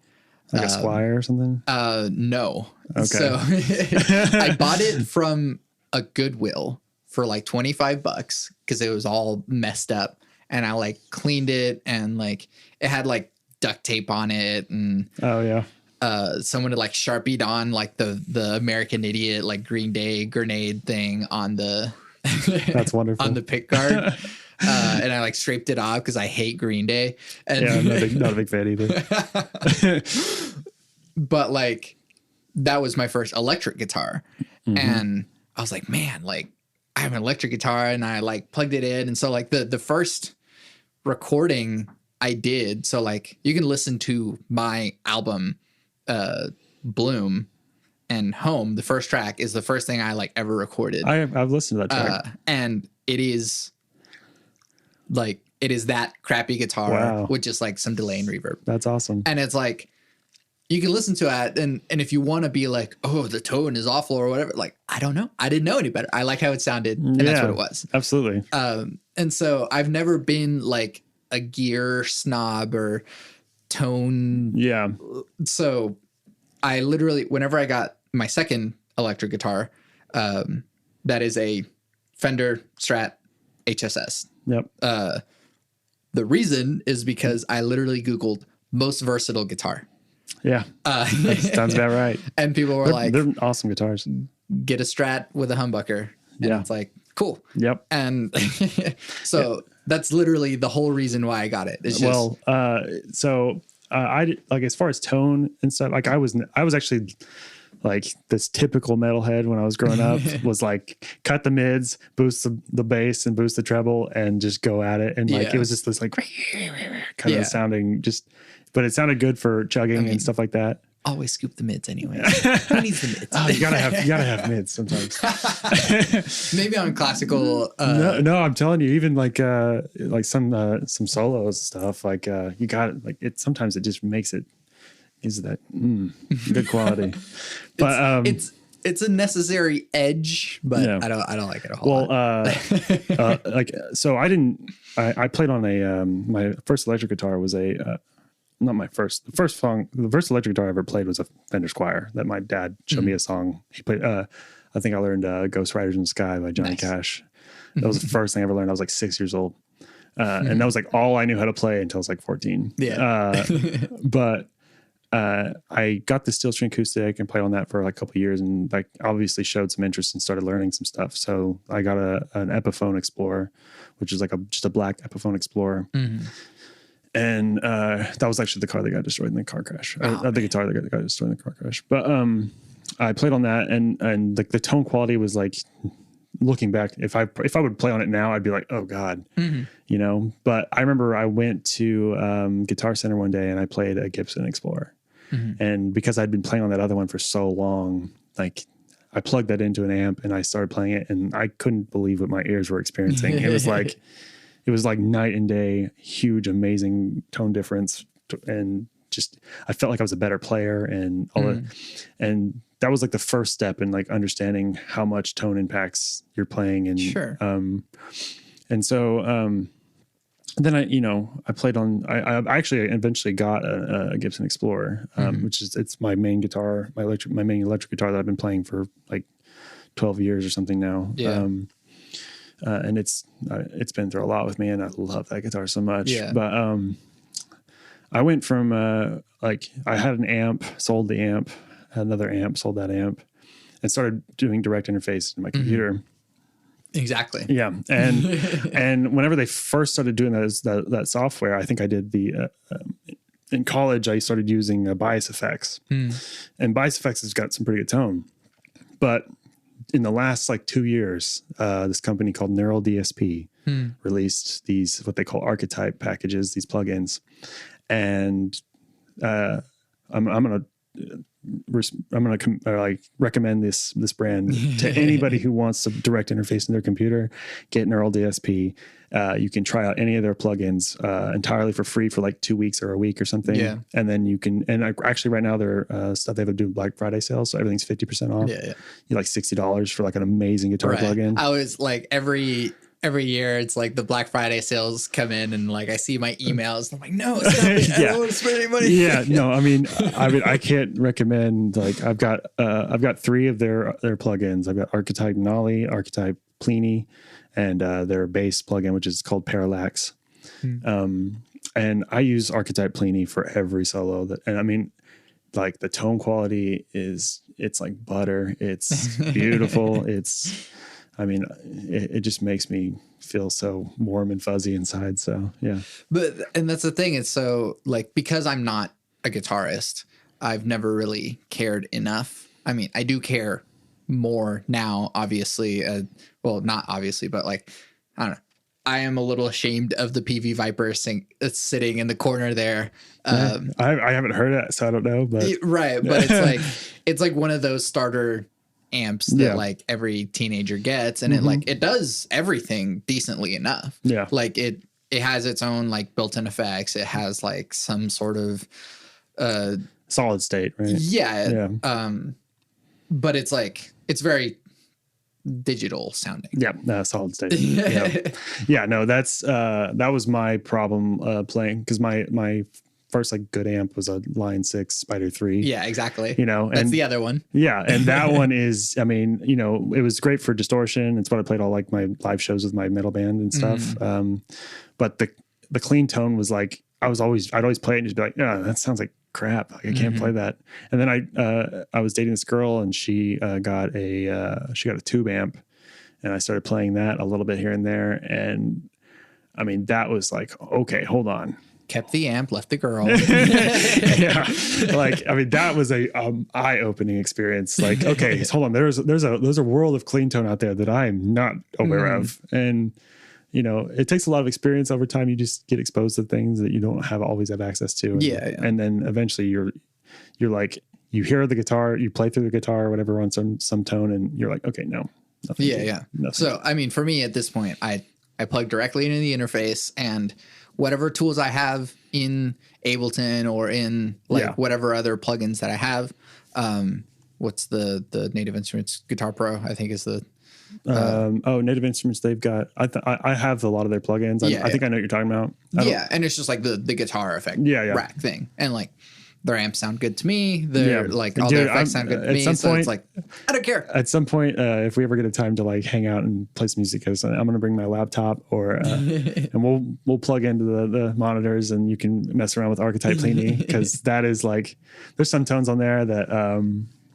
Like a Squire or something? No. Okay. So I bought it from a Goodwill for like $25 because it was all messed up, and I like cleaned it, and like it had like duct tape on it, and someone had like Sharpied on like the American Idiot like Green Day grenade thing on the that's wonderful on the pick guard. And I like scraped it off because I hate Green Day. And not a big fan either. But like that was my first electric guitar, and I was like, man, like I have an electric guitar, and I like plugged it in, and so like the first recording I did, so like you can listen to my album, Bloom, and Home. The first track is the first thing I like ever recorded. I've listened to that track, and it is that crappy guitar with just like some delay and reverb. That's awesome. And it's like, you can listen to it and if you want to be like, oh, the tone is awful or whatever, like, I don't know. I didn't know any better. I like how it sounded, and that's what it was. Absolutely. And so I've never been like a gear snob or tone. Yeah. So I literally, whenever I got my second electric guitar, that is a Fender Strat HSS. Yep. The reason is because I literally Googled most versatile guitar. Yeah. That sounds about right. And people were like, they're awesome guitars. Get a Strat with a humbucker. And it's like, cool. Yep. And so that's literally the whole reason why I got it. It's just, I like, as far as tone and stuff, like I was actually like this typical metalhead when I was growing up was like cut the mids, boost the bass and boost the treble and just go at it. And like, it was just this like kind of sounding but it sounded good for chugging and stuff like that. Always scoop the mids anyway. Who needs the mids? You gotta have mids sometimes. Maybe on classical. No, I'm telling you, even like some solos stuff, like you got it. Like it sometimes it just makes it is that good quality. But it's a necessary edge, but I don't like it a whole lot. Like so I played on a my first electric guitar was not my first. The first electric guitar I ever played was a Fender Squier that my dad showed me a song. He played. I think I learned "Ghost Riders in the Sky" by Johnny Cash. That was the first thing I ever learned. I was like 6 years old, and that was like all I knew how to play until I was like 14. Yeah. But I got the steel string acoustic and played on that for like a couple of years, and like obviously showed some interest and started learning some stuff. So I got an Epiphone Explorer, which is like just a black Epiphone Explorer. Mm-hmm. And that was actually the car that got destroyed in the car crash. The guitar that got destroyed in the car crash. But I played on that, and like the tone quality was like, looking back, if I would play on it now, I'd be like, oh God, you know. But I remember I went to Guitar Center one day and I played a Gibson Explorer, and because I'd been playing on that other one for so long, like I plugged that into an amp and I started playing it, and I couldn't believe what my ears were experiencing. It was like night and day, huge, amazing tone difference. And just, I felt like I was a better player and all that. And that was like the first step in like understanding how much tone impacts your playing. And, and so, then I played on, I actually eventually got a Gibson Explorer, which is, it's my main guitar, my main electric guitar that I've been playing for like 12 years or something now. Yeah. And it's been through a lot with me, and I love that guitar so much. Yeah. But I went from like I had an amp, sold the amp, had another amp, sold that amp, and started doing direct interface in my computer. Exactly. Yeah, and and whenever they first started doing that software, I think I did the in college. I started using Bias Effects, and Bias Effects has got some pretty good tone, but in the last like 2 years, this company called Neural DSP released these, what they call archetype packages, these plugins. And I'm going to like recommend this brand to anybody who wants to direct interface in their computer. Get Neural DSP. You can try out any of their plugins entirely for free for like 2 weeks or a week or something. Yeah. And then you can, and actually right now their stuff, they have doing Black Friday sales. So everything's 50% off. Yeah. You like $60 for like an amazing guitar plugin. I was like every year it's like the Black Friday sales come in and like I see my emails. I'm like, no, stop it. I don't want to spend any money. Yeah, no, I mean, I can't recommend, like I've got 3 of their plugins. I've got Archetype Nolly, Archetype Pliny, and their bass plugin, which is called Parallax. And I use Archetype Pliny for every solo and I mean, like the tone quality it's like butter. It's beautiful. It just makes me feel so warm and fuzzy inside. So, yeah. And that's the thing. It's so like, because I'm not a guitarist, I've never really cared enough. I mean, I do care more now, obviously. Well, not obviously, but like, I don't know. I am a little ashamed of the PV Viper sitting in the corner there. I haven't heard it, so I don't know. But right. But it's like one of those starter amps that like every teenager gets, and it does everything decently enough. Yeah, like it has its own like built-in effects. It has like some sort of solid state, right? Yeah. But it's like, it's very digital sounding. Yeah, solid state. Yeah, no, that was my problem playing, because my first like good amp was a Line 6 Spider 3. Yeah, exactly. That's the other one. Yeah, and that one is, I mean, it was great for distortion. It's what I played all like my live shows with my metal band and stuff. But the clean tone was like, I'd always play it and just be like, yeah, that sounds like crap. Like I can't play that. And then I was dating this girl, and she got a tube amp, and I started playing that a little bit here and there. And I mean, that was like, okay, hold on. Kept the amp, left the girl. Yeah, like I mean, that was a eye-opening experience. Like, okay, hold on, there's a world of clean tone out there that I am not aware of, and it takes a lot of experience over time. You just get exposed to things that you don't always have access to. And then eventually you're like, you hear the guitar, you play through the guitar or whatever on some tone, and you're like, okay, no, nothing. Nothing. So I mean, for me at this point, I plug directly into the interface, and whatever tools I have in Ableton or in whatever other plugins that I have. What's the Native Instruments Guitar Pro, I think is the Native Instruments, they've got I have a lot of their plugins. I think I know what you're talking about. And it's just like the guitar effect rack thing, and like their amps sound good to me. They're like all their effects sound good to me. So it's like, I don't care. At some point, if we ever get a time to like hang out and play some music, because I'm going to bring my laptop and we'll plug into the monitors, and you can mess around with Archetype Pliny, because that is like, there's some tones on there that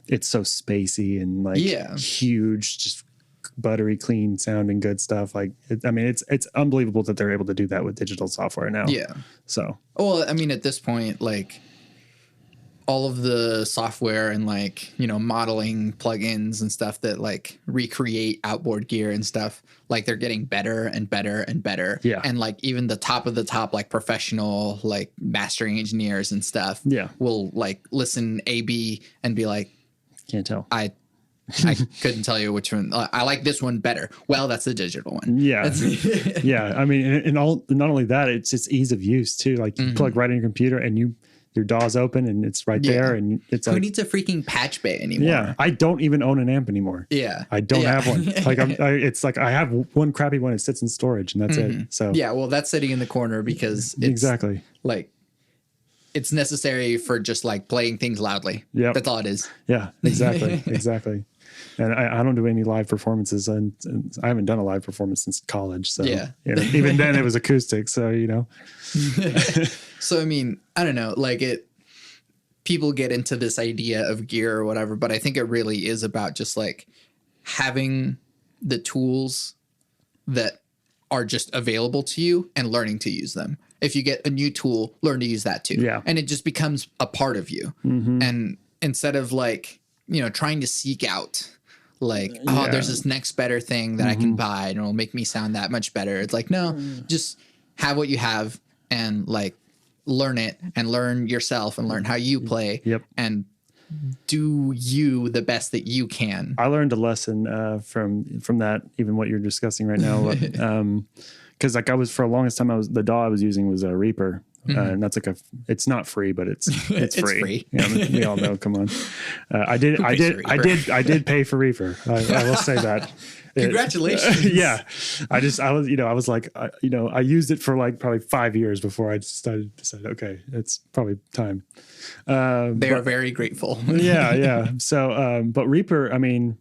it's so spacey and like huge, just buttery clean sounding good stuff. Like it's unbelievable that they're able to do that with digital software now. So well, I mean, at this point, like all of the software and like modeling plugins and stuff that like recreate outboard gear and stuff, like they're getting better and better and better. And like even the top of the top, like professional like mastering engineers and stuff will like listen A/B and be like, can't tell. I couldn't tell you which one. I like this one better. Well, that's the digital one. Yeah. I mean, and not only that, it's just ease of use too. Like you plug right in your computer, and your DAW's open, and it's right there, and it's who needs a freaking patch bay anymore? Yeah, I don't even own an amp anymore. I don't have one. Like it's like I have one crappy one. It sits in storage, and that's it. So well, that's sitting in the corner because it's like it's necessary for just like playing things loudly. That's all it is. Yeah, exactly. And I don't do any live performances, and I haven't done a live performance since college. So even then it was acoustic. So So I mean, I don't know, like people get into this idea of gear or whatever, but I think it really is about just like having the tools that are just available to you and learning to use them. If you get a new tool, learn to use that too. And it just becomes a part of you. And instead of like, trying to seek out like, there's this next better thing that I can buy and it'll make me sound that much better. It's like, no, just have what you have and like learn it and learn yourself and learn how you play and do you the best that you can. I learned a lesson from that, even what you're discussing right now. Cause like for the longest time, the DAW I was using was a Reaper. And that's like it's not free, but it's free. We all know. Come on. I did pay for Reaper. I will say that. Congratulations. I was like, I used it for like probably 5 years before I decided, okay, it's probably time. They are very grateful. So, but Reaper, I mean,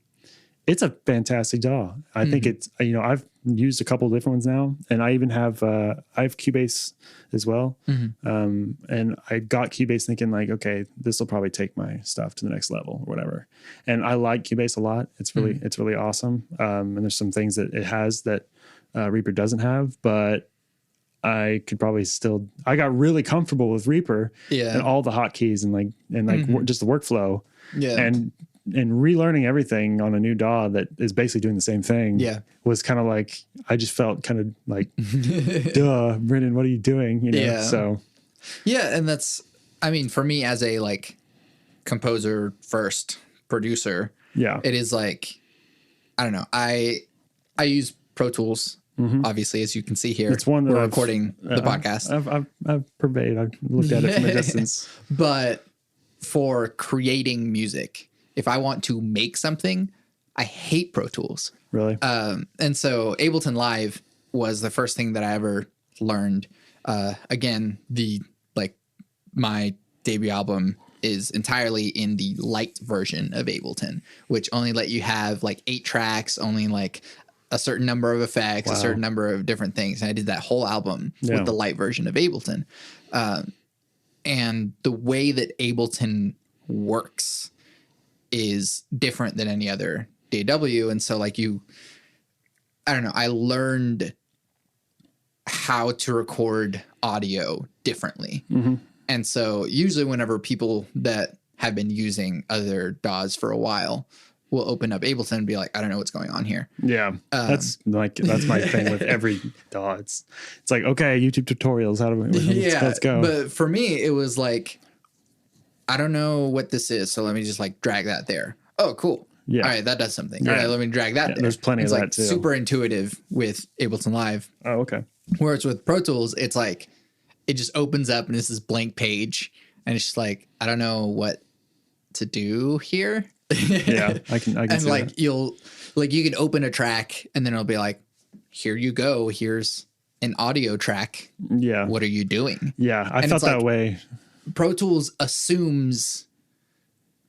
it's a fantastic DAW. I think it's, I've used a couple of different ones now, and I even have Cubase as well. And I got Cubase thinking like, okay, this will probably take my stuff to the next level or whatever. And I like Cubase a lot. It's really awesome. And there's some things that it has that Reaper doesn't have, but I could probably I got really comfortable with Reaper and all the hotkeys and just the workflow. And relearning everything on a new DAW that is basically doing the same thing was kind of like, I just felt kind of like, duh, Bryndon, what are you doing? So. Yeah. And that's, I mean, for me as a like composer first producer, it is like, I don't know. I use Pro Tools, obviously, as you can see here. It's one that we're recording the podcast. I've looked at it from a distance. But for creating music, if I want to make something, I hate Pro Tools. Really? And so Ableton Live was the first thing that I ever learned. Again, my debut album is entirely in the light version of Ableton, which only let you have like 8 tracks, only like a certain number of effects, a certain number of different things. And I did that whole album with the light version of Ableton. And the way that Ableton works is different than any other DAW. And so like I don't know, I learned how to record audio differently. Mm-hmm. And so usually whenever people that have been using other DAWs for a while will open up Ableton and be like, I don't know what's going on here. Yeah. That's my thing with every DAW. It's like, okay, YouTube tutorials. Let's go. But for me, it was like, I don't know what this is. So let me just like drag that there. Oh, cool. Yeah. All right. That does something. Yeah. All right. Let me drag that there. There's plenty of that too. Super intuitive with Ableton Live. Oh, okay. Whereas with Pro Tools, it's like, it just opens up and it's this blank page. And it's just like, I don't know what to do here. Yeah. I can and see like, that. you can open a track and then it'll be like, here you go. Here's an audio track. Yeah. What are you doing? Yeah. I felt that way. Pro Tools assumes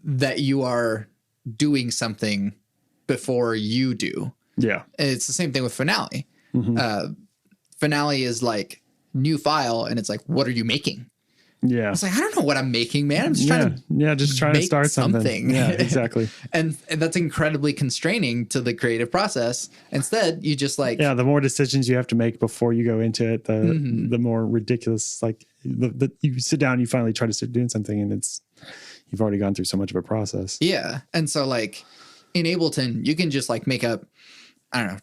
that you are doing something before you do. Yeah. And it's the same thing with Finale. Mm-hmm. Finale is like new file and it's like, what are you making? Yeah. It's like, I don't know what I'm making, man. I'm just trying to start something. Yeah, exactly. and that's incredibly constraining to the creative process. Instead, you just like... Yeah, the more decisions you have to make before you go into it, the more ridiculous, like, you sit down, you finally try to start doing something, and you've already gone through so much of a process. Yeah. And so, like, in Ableton, you can just, like, make up, I don't know,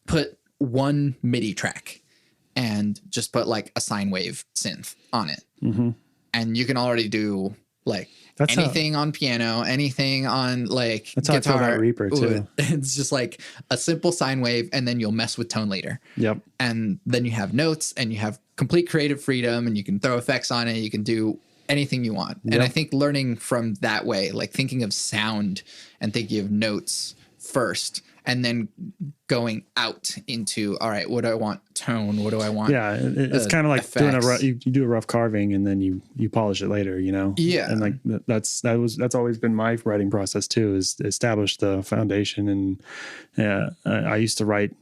put one MIDI track and just put, like, a sine wave synth on it. Mm-hmm. And you can already do like anything on piano, anything on like that's guitar. How I feel about Reaper too. It's just like a simple sine wave, and then you'll mess with tone later. Yep. And then you have notes, and you have complete creative freedom, and you can throw effects on it. You can do anything you want. Yep. And I think learning from that way, like thinking of sound and thinking of notes first, and then going out into, all right, what do I want tone? What do I want? Yeah, it's kind of like effects. You do a rough carving and then you polish it later, you know? Yeah. And like that's always been my writing process too, is establish the foundation. And I used to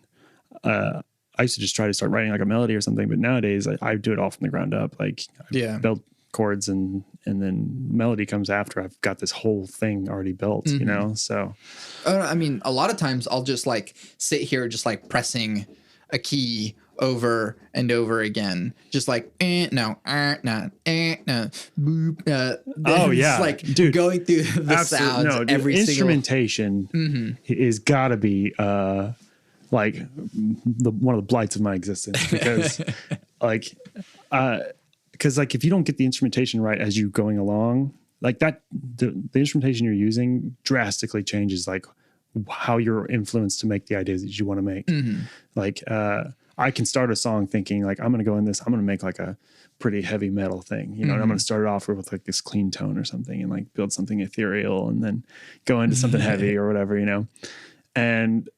just try to start writing like a melody or something, but nowadays I do it all from the ground up. Like I build chords and then melody comes after I've got this whole thing already built, you know? So I mean, a lot of times I'll just like sit here just like pressing a key over and over again, just like no, boop, oh yeah, like dude, going through the sounds. No, dude, every instrumentation is got to be like one of the blights of my existence, because because like if you don't get the instrumentation right as you going along, like that, the instrumentation you're using drastically changes like how you're influenced to make the ideas that you want to make. Mm-hmm. Like I can start a song thinking like, I'm going to go in this, I'm going to make like a pretty heavy metal thing, you know, and I'm going to start it off with like this clean tone or something and like build something ethereal and then go into something heavy or whatever, you know. And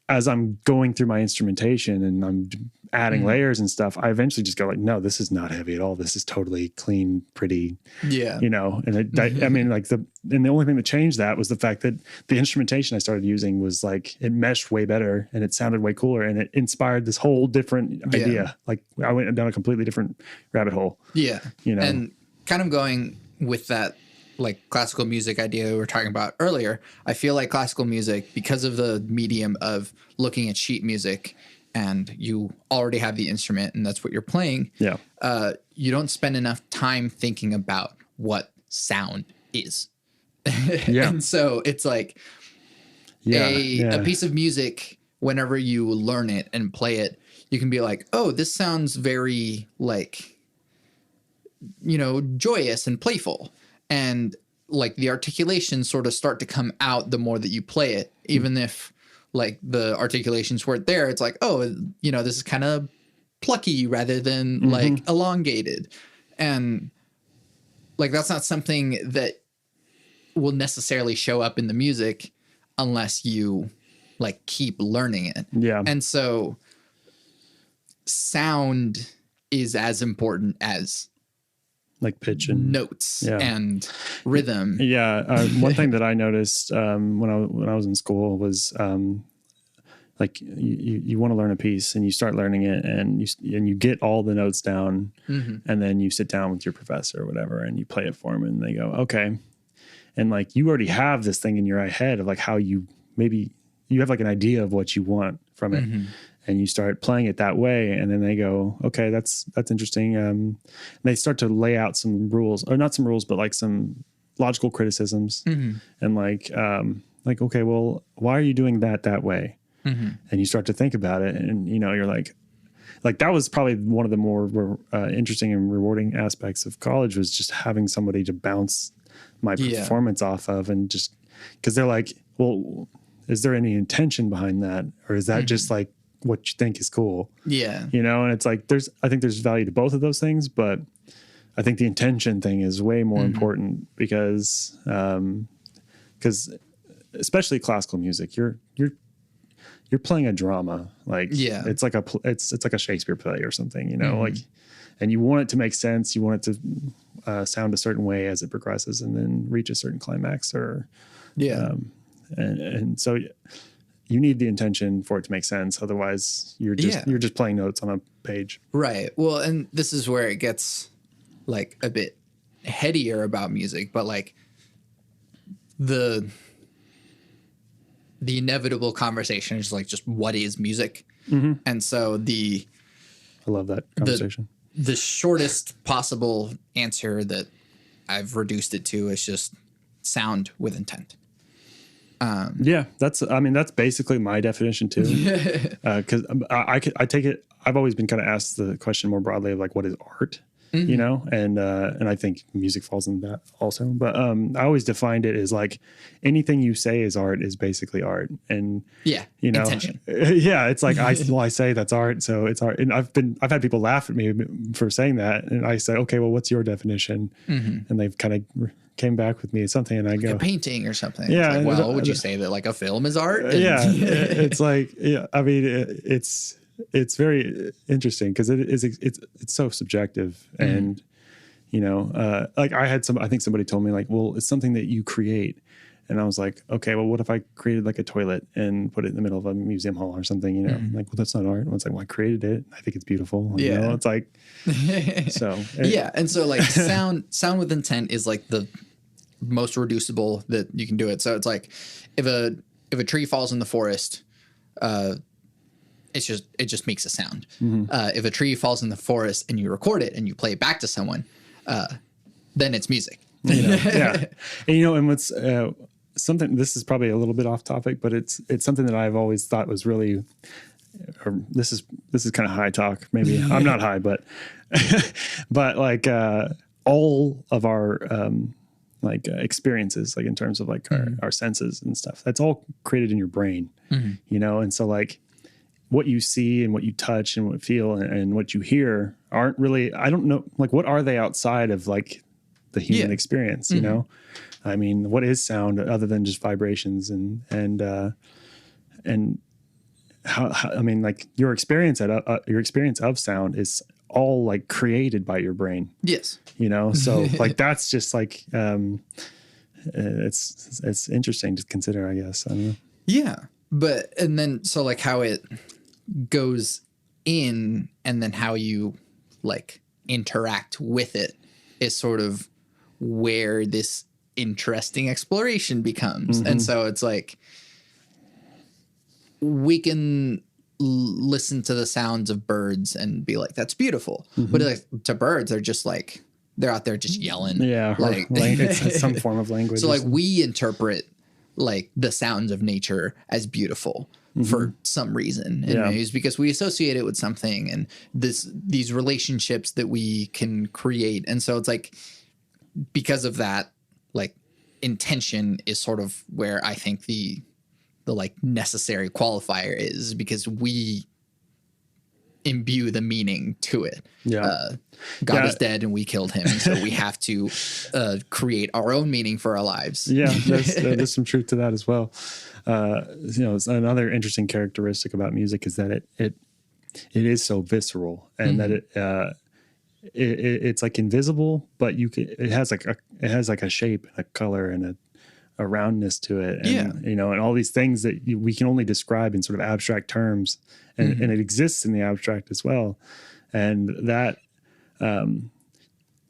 as I'm going through my instrumentation and I'm adding layers and stuff, I eventually just go like, no, this is not heavy at all. This is totally clean, pretty, you know? And I mean, like the only thing that changed that was the fact that the instrumentation I started using was like, it meshed way better and it sounded way cooler and it inspired this whole different idea. Like I went down a completely different rabbit hole. Yeah. You know, and kind of going with that, like classical music idea we were talking about earlier, I feel like classical music, because of the medium of looking at sheet music and you already have the instrument and that's what you're playing. Yeah. You don't spend enough time thinking about what sound is. Yeah. And so it's like a piece of music, whenever you learn it and play it, you can be like, oh, this sounds very like, you know, joyous and playful. And like the articulations sort of start to come out the more that you play it, even if like the articulations weren't there. It's like, oh, you know, this is kind of plucky rather than like elongated. And like that's not something that will necessarily show up in the music unless you like keep learning it. Yeah. And so sound is as important as like pitch and notes and rhythm. Yeah. One thing that I noticed when I was in school was like you want to learn a piece and you start learning it and you get all the notes down and then you sit down with your professor or whatever and you play it for them and they go, okay. And like, you already have this thing in your head of like how maybe you have like an idea of what you want from it and you start playing it that way. And then they go, okay, that's interesting. And they start to lay out some rules, or not some rules, but like some logical criticisms and like, okay, well, why are you doing that way? And you start to think about it and, you know, you're like that was probably one of the more interesting and rewarding aspects of college, was just having somebody to bounce my performance off of, and just because they're like, well, is there any intention behind that? Or is that just like what you think is cool? Yeah. You know, and it's like, I think there's value to both of those things, but I think the intention thing is way more important because especially classical music, you're playing a drama. Like it's like it's like a Shakespeare play or something, you know, like, and you want it to make sense. You want it to sound a certain way as it progresses and then reach a certain climax or, and so you need the intention for it to make sense. Otherwise you're just playing notes on a page. Right. Well, and this is where it gets like a bit headier about music, but like the inevitable conversation is like, just what is music? And so I love that conversation. The shortest possible answer that I've reduced it to is just sound with intent. That's basically my definition too. Cause I take it, I've always been kind of asked the question more broadly of like, what is art? You know, and I think music falls in that also. But I always defined it as like anything you say is art is basically art, and you know, intention. It's like I say that's art, so it's art. And I've had people laugh at me for saying that, and I say, okay, well, what's your definition? And they've kind of came back with me something, and I go, a painting or something. Yeah. It's like, well, would you say that like a film is art? It's like, I mean, it's very interesting because it's so subjective and, you know, like I think somebody told me like, well, it's something that you create. And I was like, okay, well, what if I created like a toilet and put it in the middle of a museum hall or something, you know, like, well, that's not art. And it's like, well, I created it. I think it's beautiful. You know, it's like, so. And so like sound with intent is like the most reducible that you can do it. So it's like if a tree falls in the forest, it just makes a sound. If a tree falls in the forest and you record it and you play it back to someone, then it's music. You know, and you know, and what's something, this is probably a little bit off topic, but it's something that I've always thought was really, or this is kind of high talk. Maybe I'm not high, but like all of our experiences, like in terms of like our senses and stuff, that's all created in your brain, you know? And so like, what you see and what you touch and what you feel and what you hear aren't really, I don't know, like what are they outside of like the human experience, you know? I mean, what is sound other than just vibrations and how I mean, like your experience of sound is all like created by your brain. Yes. You know? So like, that's just like, it's interesting to consider, I guess. I don't know. Yeah. But, and then, so like how it goes in and then how you like interact with it is sort of where this interesting exploration becomes. And so it's like, we can listen to the sounds of birds and be like, that's beautiful. But like to birds, they're just like, they're out there just yelling. Yeah. Like it's some form of language. So like we interpret like the sounds of nature as beautiful for some reason. And maybe it's because we associate it with something and these relationships that we can create. And so it's like, because of that, like intention is sort of where I think the like necessary qualifier is, because we imbue the meaning to it. Yeah. God is dead and we killed him. So we have to create our own meaning for our lives. Yeah, there's some truth to that as well. It's another interesting characteristic about music is that it is so visceral, and that it's like invisible, but it has like a shape, a color, and a roundness to it, and and all these things that we can only describe in sort of abstract terms, and it exists in the abstract as well, and that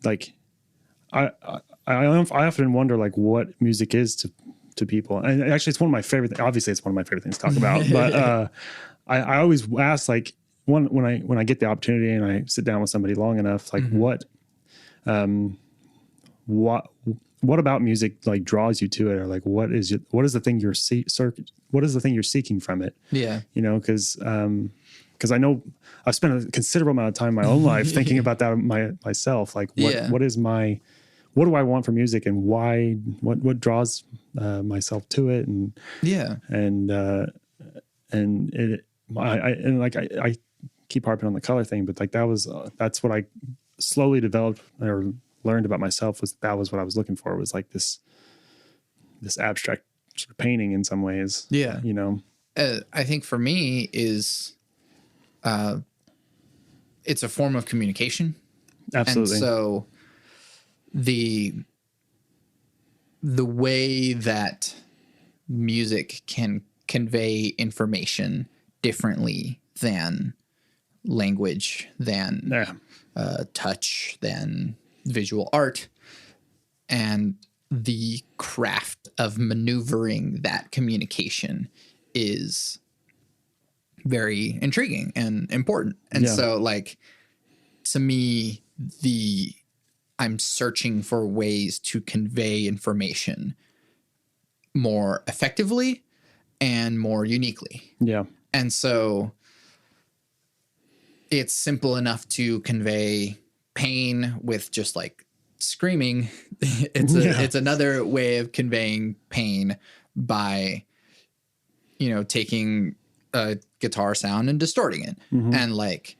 like I often wonder like what music is to people, and actually it's one of my favorite. Obviously, it's one of my favorite things to talk about, but I always ask like when I get the opportunity and I sit down with somebody long enough, like what about music like draws you to it, or like what is the thing you're seeking from it? Yeah, because I know I've spent a considerable amount of time in my own life thinking about that myself. Like what do I want from music, and why? What draws myself to it, I keep harping on the color thing, but like that's what I slowly developed or learned about myself, that was what I was looking for, was like this abstract sort of painting in some ways. Yeah. I think for me is it's a form of communication. Absolutely. And so the way that music can convey information differently than language, than touch, than visual art, and the craft of maneuvering that communication is very intriguing and important. And so like, to me, I'm searching for ways to convey information more effectively and more uniquely. Yeah. And so it's simple enough to convey pain with just like screaming. It's another way of conveying pain by, taking a guitar sound and distorting it. And like,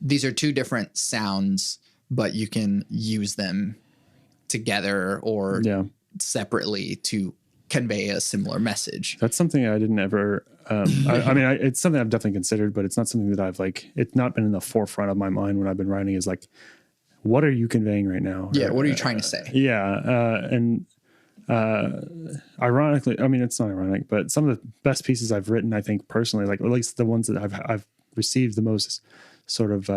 these are two different sounds, but you can use them together or separately to convey a similar message. That's something I didn't ever, it's something I've definitely considered, but it's not something that I've it's not been in the forefront of my mind when I've been writing, is like, what are you conveying right now? Yeah. What are you trying to say? Ironically, it's not ironic, but some of the best pieces I've written, I think personally, like, or at least the ones that I've received the most sort of,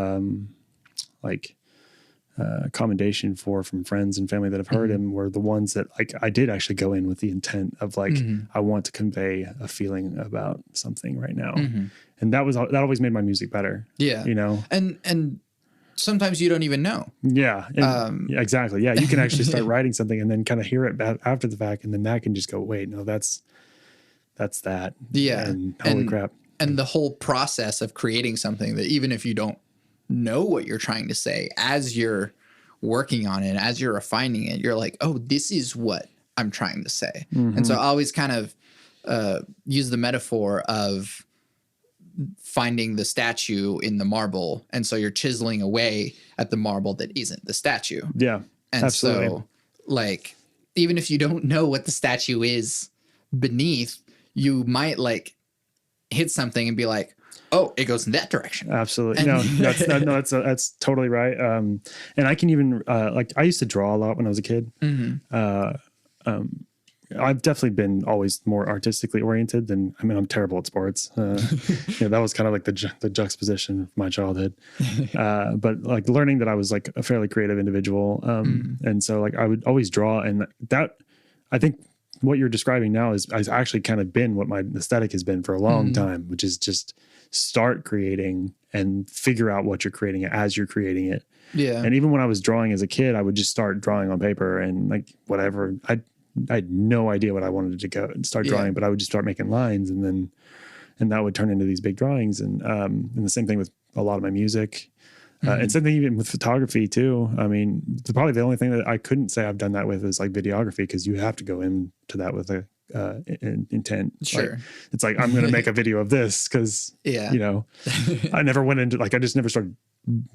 commendation from friends and family that have heard him, were the ones that like I did actually go in with the intent of like, I want to convey a feeling about something right now. And that always made my music better. Yeah. And sometimes you don't even know. Yeah. Exactly. Yeah. You can actually start writing something and then kind of hear it after the fact. And then that can just go, wait, no, that's that. Yeah. And holy crap. And the whole process of creating something that, even if you don't know what you're trying to say, as you're working on it, as you're refining it, you're like, oh, this is what I'm trying to say. And so I always kind of use the metaphor of finding the statue in the marble. And so you're chiseling away at the marble that isn't the statue. Yeah. And absolutely. So like, even if you don't know what the statue is beneath, you might like hit something and be like, oh, it goes in that direction. Absolutely. That's totally right. And I can even, I used to draw a lot when I was a kid. I've definitely been always more artistically oriented than, I'm terrible at sports. That was kind of like the juxtaposition of my childhood. But like learning that I was like a fairly creative individual. And so like I would always draw, and that, I think what you're describing now has actually kind of been what my aesthetic has been for a long time, which is just start creating and figure out what you're creating as you're creating it. Yeah. And even when I was drawing as a kid, I would just start drawing on paper and like whatever. I had no idea what I wanted to go and start drawing, but I would just start making lines, and that would turn into these big drawings. And the same thing with a lot of my music. And same thing even with photography too. I mean, probably the only thing that I couldn't say I've done that with is like videography, because you have to go into that with a intent. Sure. Like, it's like, I'm going to make a video of this because, you know, I never went into like, I just never started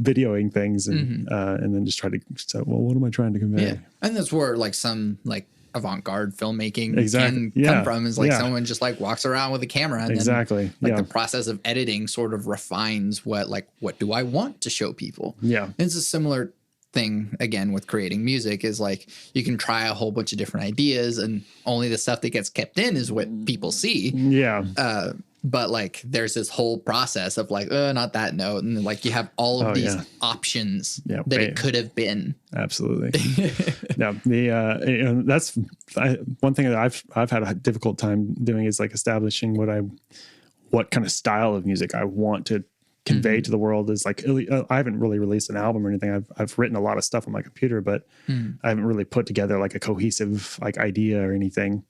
videoing things and then just tried to say, well, what am I trying to convey? Yeah. And that's where like some like avant-garde filmmaking Exactly. can come from, is like someone just like walks around with a camera and then like the process of editing sort of refines what do I want to show people? Yeah. And it's a similar thing again with creating music, is like you can try a whole bunch of different ideas and only the stuff that gets kept in is what people see. Yeah. But like there's this whole process of like, not that note. And like you have all of these options that it could have been. Absolutely. That's one thing that I've had a difficult time doing, is like establishing what kind of style of music I want to convey to the world. Is like, I haven't really released an album or anything. I've written a lot of stuff on my computer, but I haven't really put together like a cohesive like idea or anything.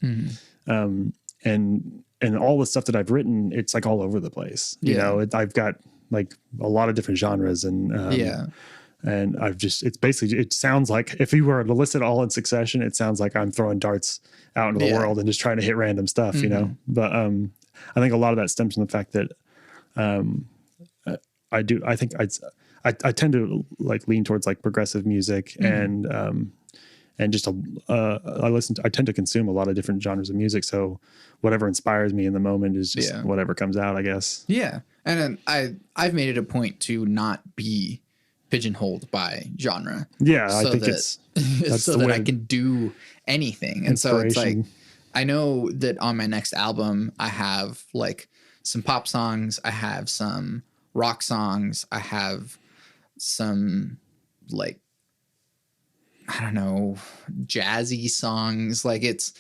And all the stuff that I've written, it's like all over the place. You know, I've got like a lot of different genres and it's basically, it sounds like if you were to list it all in succession, it sounds like I'm throwing darts out into the world and just trying to hit random stuff, you know? But I think a lot of that stems from the fact that I tend to like lean towards like progressive music and just I tend to consume a lot of different genres of music. So whatever inspires me in the moment is just whatever comes out, I guess. Yeah. And I've made it a point to not be pigeonholed by genre. Yeah. I think that's so that I can do anything. And so it's like, I know that on my next album, I have like some pop songs. I have some rock songs. I have some like, I don't know, jazzy songs. Like it's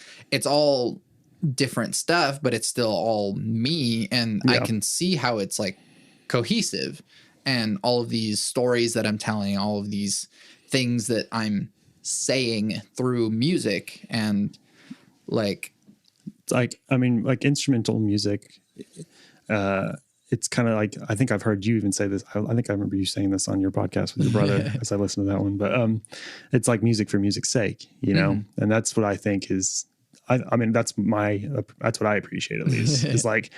all different stuff, but it's still all me. And I can see how it's like cohesive, and all of these stories that I'm telling, all of these things that I'm saying through music. And like, it's like, I mean, like instrumental music, it's kind of like, I think I've heard you even say this. I think I remember you saying this on your podcast with your brother as I listened to that one, but it's like music for music's sake, you know? And that's what I think is, I mean, that's what I appreciate at least. It's like,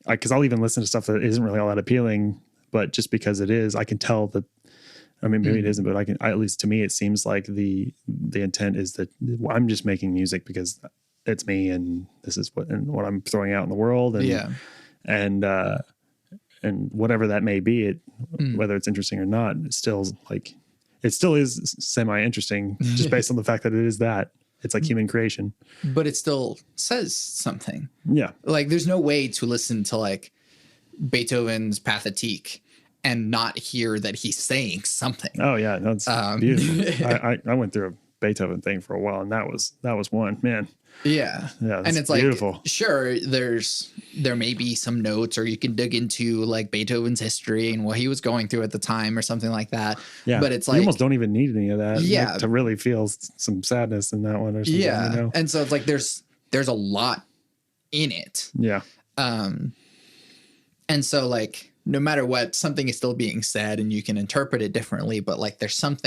cause I'll even listen to stuff that isn't really all that appealing, but just because it is, I can tell that, I mean, maybe it isn't, but at least to me, it seems like the intent is that I'm just making music because it's me and this is what I'm throwing out in the world. And, and whatever that may be, whether it's interesting or not, it still is semi-interesting just based on the fact that it is that. It's like human creation. But it still says something. Yeah. Like there's no way to listen to like Beethoven's Pathétique and not hear that he's saying something. Oh yeah, that's beautiful. I went through a Beethoven thing for a while, and that was one, man. Yeah. And it's beautiful. Like, sure, there may be some notes, or you can dig into like Beethoven's history and what he was going through at the time or something like that. Yeah. But it's like, you almost don't even need any of that. Yeah. Like, to really feel some sadness in that one or something. Yeah. You know? And so it's like, there's a lot in it. Yeah. And so like, no matter what, something is still being said and you can interpret it differently, but like there's some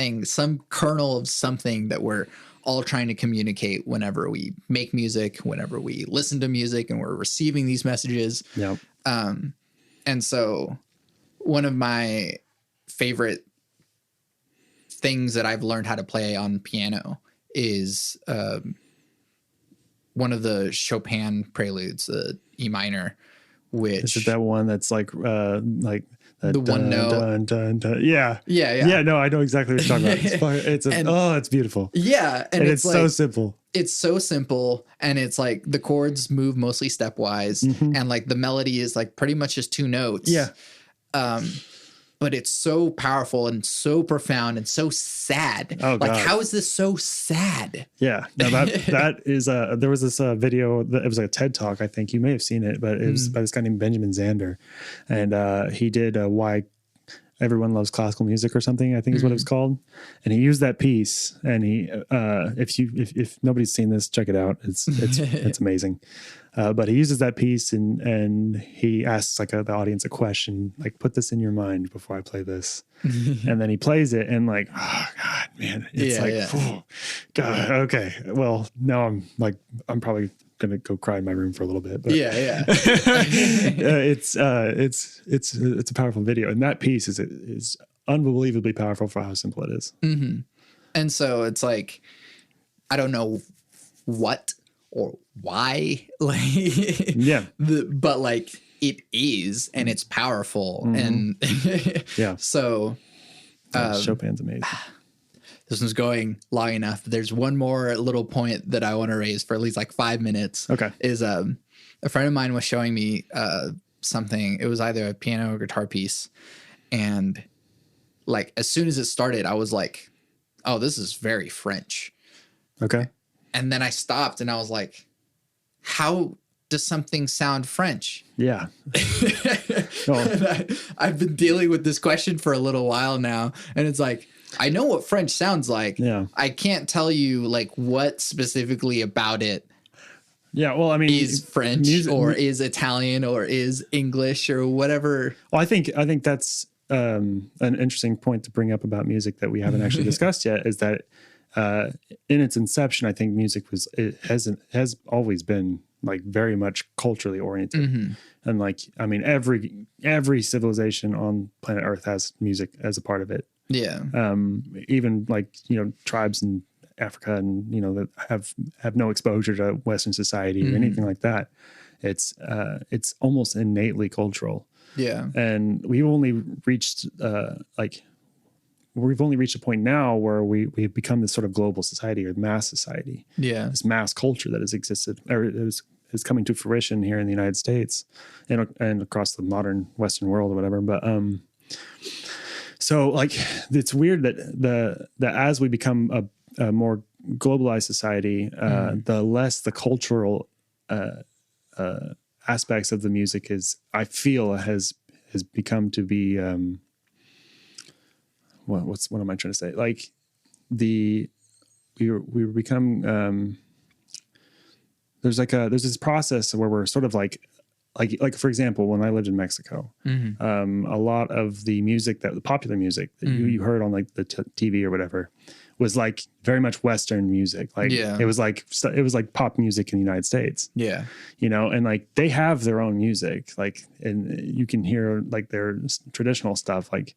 kernel of something that we're all trying to communicate whenever we make music, whenever we listen to music, and we're receiving these messages. Yeah. And so one of my favorite things that I've learned how to play on piano is one of the Chopin preludes, the E minor, which is it that one that's like that the one note. Yeah. No, I know exactly what you're talking about. It's beautiful. Yeah. And it's like, so simple. It's so simple. And it's like the chords move mostly stepwise. And like the melody is like pretty much just two notes. Yeah. But it's so powerful and so profound and so sad. Oh, like, God. How is this so sad? Yeah. No, that is there was this video that it was like a TED Talk. I think you may have seen it, but it was by this guy named Benjamin Zander. And he did Why Everyone Loves Classical Music or something, I think is what it was called. And he used that piece, and he if nobody's seen this, check it out. It's amazing. But he uses that piece and he asks like the audience a question, like, put this in your mind before I play this. And then he plays it and like, oh God, man, it's oh, God, okay. Well, now I'm probably going to go cry in my room for a little bit, but it's a powerful video. And that piece is unbelievably powerful for how simple it is. Mm-hmm. And so it's like, I don't know what or why, like, but like it is, and it's powerful. And so Chopin's amazing. This one's going long enough. There's one more little point that I want to raise for at least like 5 minutes. Okay. Is a friend of mine was showing me something. It was either a piano or guitar piece. And like, as soon as it started, I was like, oh, this is very French. Okay. And then I stopped and I was like, how does something sound French? Yeah. I've been dealing with this question for a little while now. And it's like, I know what French sounds like. Yeah. I can't tell you like what specifically about it. Yeah. Well, I mean, is French or is Italian or is English or whatever. Well, I think that's an interesting point to bring up about music that we haven't actually discussed yet, is that in its inception, I think music has always been like very much culturally oriented. And like, I mean, every civilization on planet Earth has music as a part of it. Yeah. Even like, tribes in Africa and, that have no exposure to Western society or anything like that. It's almost innately cultural. Yeah. And we've only reached a point now where we've become this sort of global society or mass society. Yeah. This mass culture that has existed or is coming to fruition here in the United States and across the modern Western world or whatever. But so like, it's weird that as we become a more globalized society, the less the cultural aspects of the music I feel has become to be what am I trying to say? Like we become there's this process where we're sort of like for example, when I lived in Mexico, a lot of the music the popular music that you heard on like the TV or whatever was like very much Western music. Like it was like pop music in the United States. Yeah. And like they have their own music, like, and you can hear like their traditional stuff, like,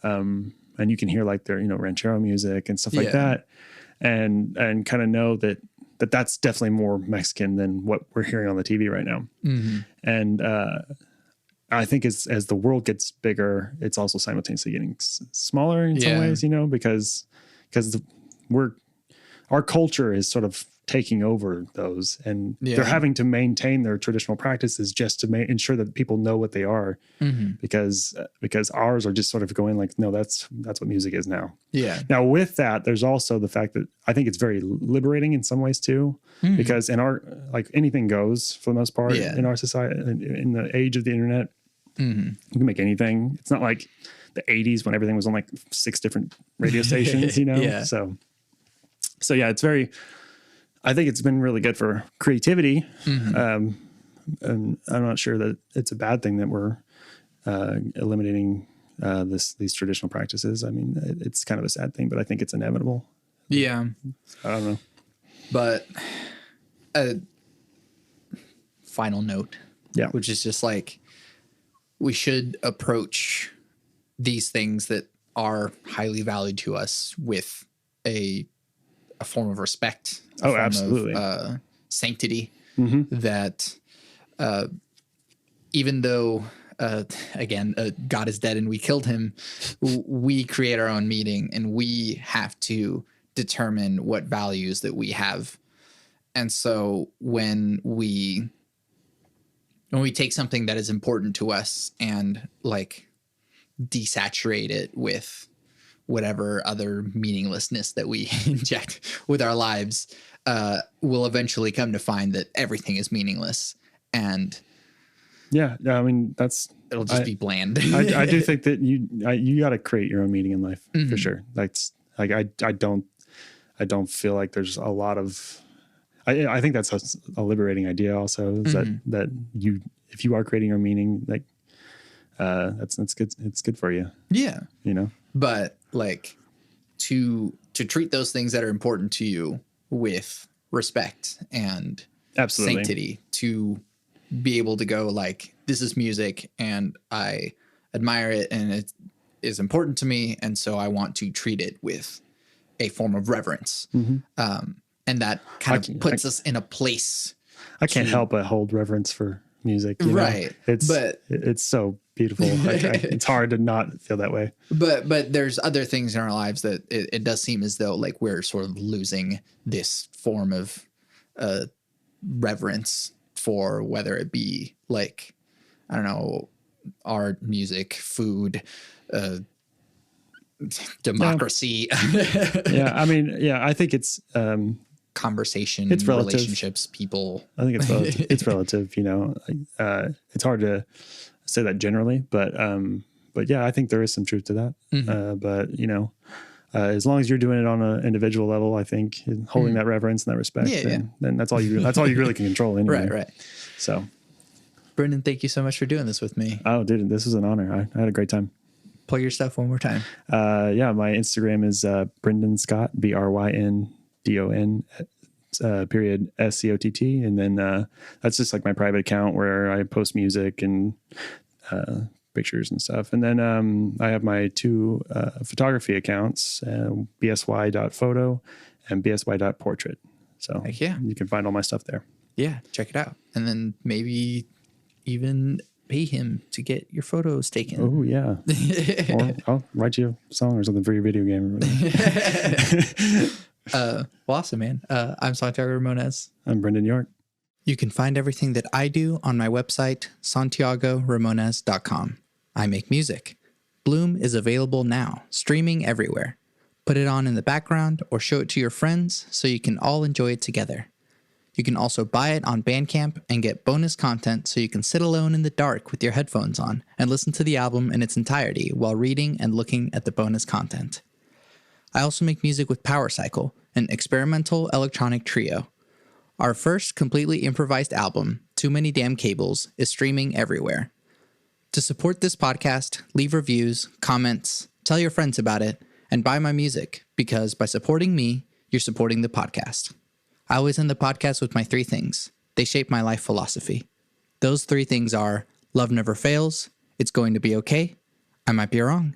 and you can hear like their, ranchero music and stuff like that. And kind of know that's definitely more Mexican than what we're hearing on the TV right now. And I think as the world gets bigger, it's also simultaneously getting smaller in some ways, because our culture is sort of taking over those, and they're having to maintain their traditional practices just to ensure that people know what they are, because ours are just sort of going like, no, that's what music is now. Yeah. Now with that, there's also the fact that I think it's very liberating in some ways too, because in our, like, anything goes for the most part in our society, in the age of the internet, you can make anything. It's not like the 80s when everything was on like 6 different radio stations, So yeah, it's very, I think it's been really good for creativity. And I'm not sure that it's a bad thing that we're eliminating these traditional practices. I mean, it's kind of a sad thing, but I think it's inevitable. Yeah. I don't know. But final note, which is just like, we should approach these things that are highly valued to us with a form of respect. Absolutely. Of, sanctity. That even though, again, God is dead and we killed him, we create our own meaning, and we have to determine what values that we have. And so when we take something that is important to us and like desaturate it with whatever other meaninglessness that we inject with our lives, we'll eventually come to find that everything is meaningless. And I mean, it'll just be bland. I do think that you got to create your own meaning in life for sure. That's like, I don't feel like there's a lot of, I think that's a liberating idea also, is that you, if you are creating your meaning, like, that's good. It's good for you. Yeah. You know, but like to treat those things that are important to you with respect and absolutely sanctity, to be able to go like, this is music and I admire it and it is important to me. And so I want to treat it with a form of reverence. And that kind of puts us in a place. I can't help but hold reverence for music. You right. know? It's so beautiful. It's hard to not feel that way. But there's other things in our lives that it does seem as though like we're sort of losing this form of reverence for, whether it be like, I don't know, art, music, food, democracy. Yeah. I mean, yeah, I think it's conversation, it's relative. Relationships, people. I think it's relative. It's relative, you know. It's hard to say that generally, but yeah, I think there is some truth to that. But you know, as long as you're doing it on an individual level, I think, and holding that reverence and that respect, then that's all you really can control anyway. Right. So, Bryndon, thank you so much for doing this with me. Oh, dude, this was an honor. I had a great time. Plug your stuff one more time. Yeah, my Instagram is Bryndon Scott, BryndonScott, _SCOTT, and then that's just like my private account where I post music and pictures and stuff. And then I have my 2 photography accounts, bsy.photo and bsy.portrait. So you can find all my stuff there. Yeah, check it out. And then maybe even pay him to get your photos taken. Oh, yeah. Or I'll write you a song or something for your video game. Well, awesome, man. I'm Santiago Ramones. I'm Bryndon York. You can find everything that I do on my website, santiagoramones.com. I make music. Bloom is available now, streaming everywhere. Put it on in the background or show it to your friends so you can all enjoy it together. You can also buy it on Bandcamp and get bonus content so you can sit alone in the dark with your headphones on and listen to the album in its entirety while reading and looking at the bonus content. I also make music with Power Cycle, an experimental electronic trio. Our first completely improvised album, Too Many Damn Cables, is streaming everywhere. To support this podcast, leave reviews, comments, tell your friends about it, and buy my music, because by supporting me, you're supporting the podcast. I always end the podcast with my 3 things. They shape my life philosophy. Those 3 things are: love never fails, it's going to be okay, I might be wrong.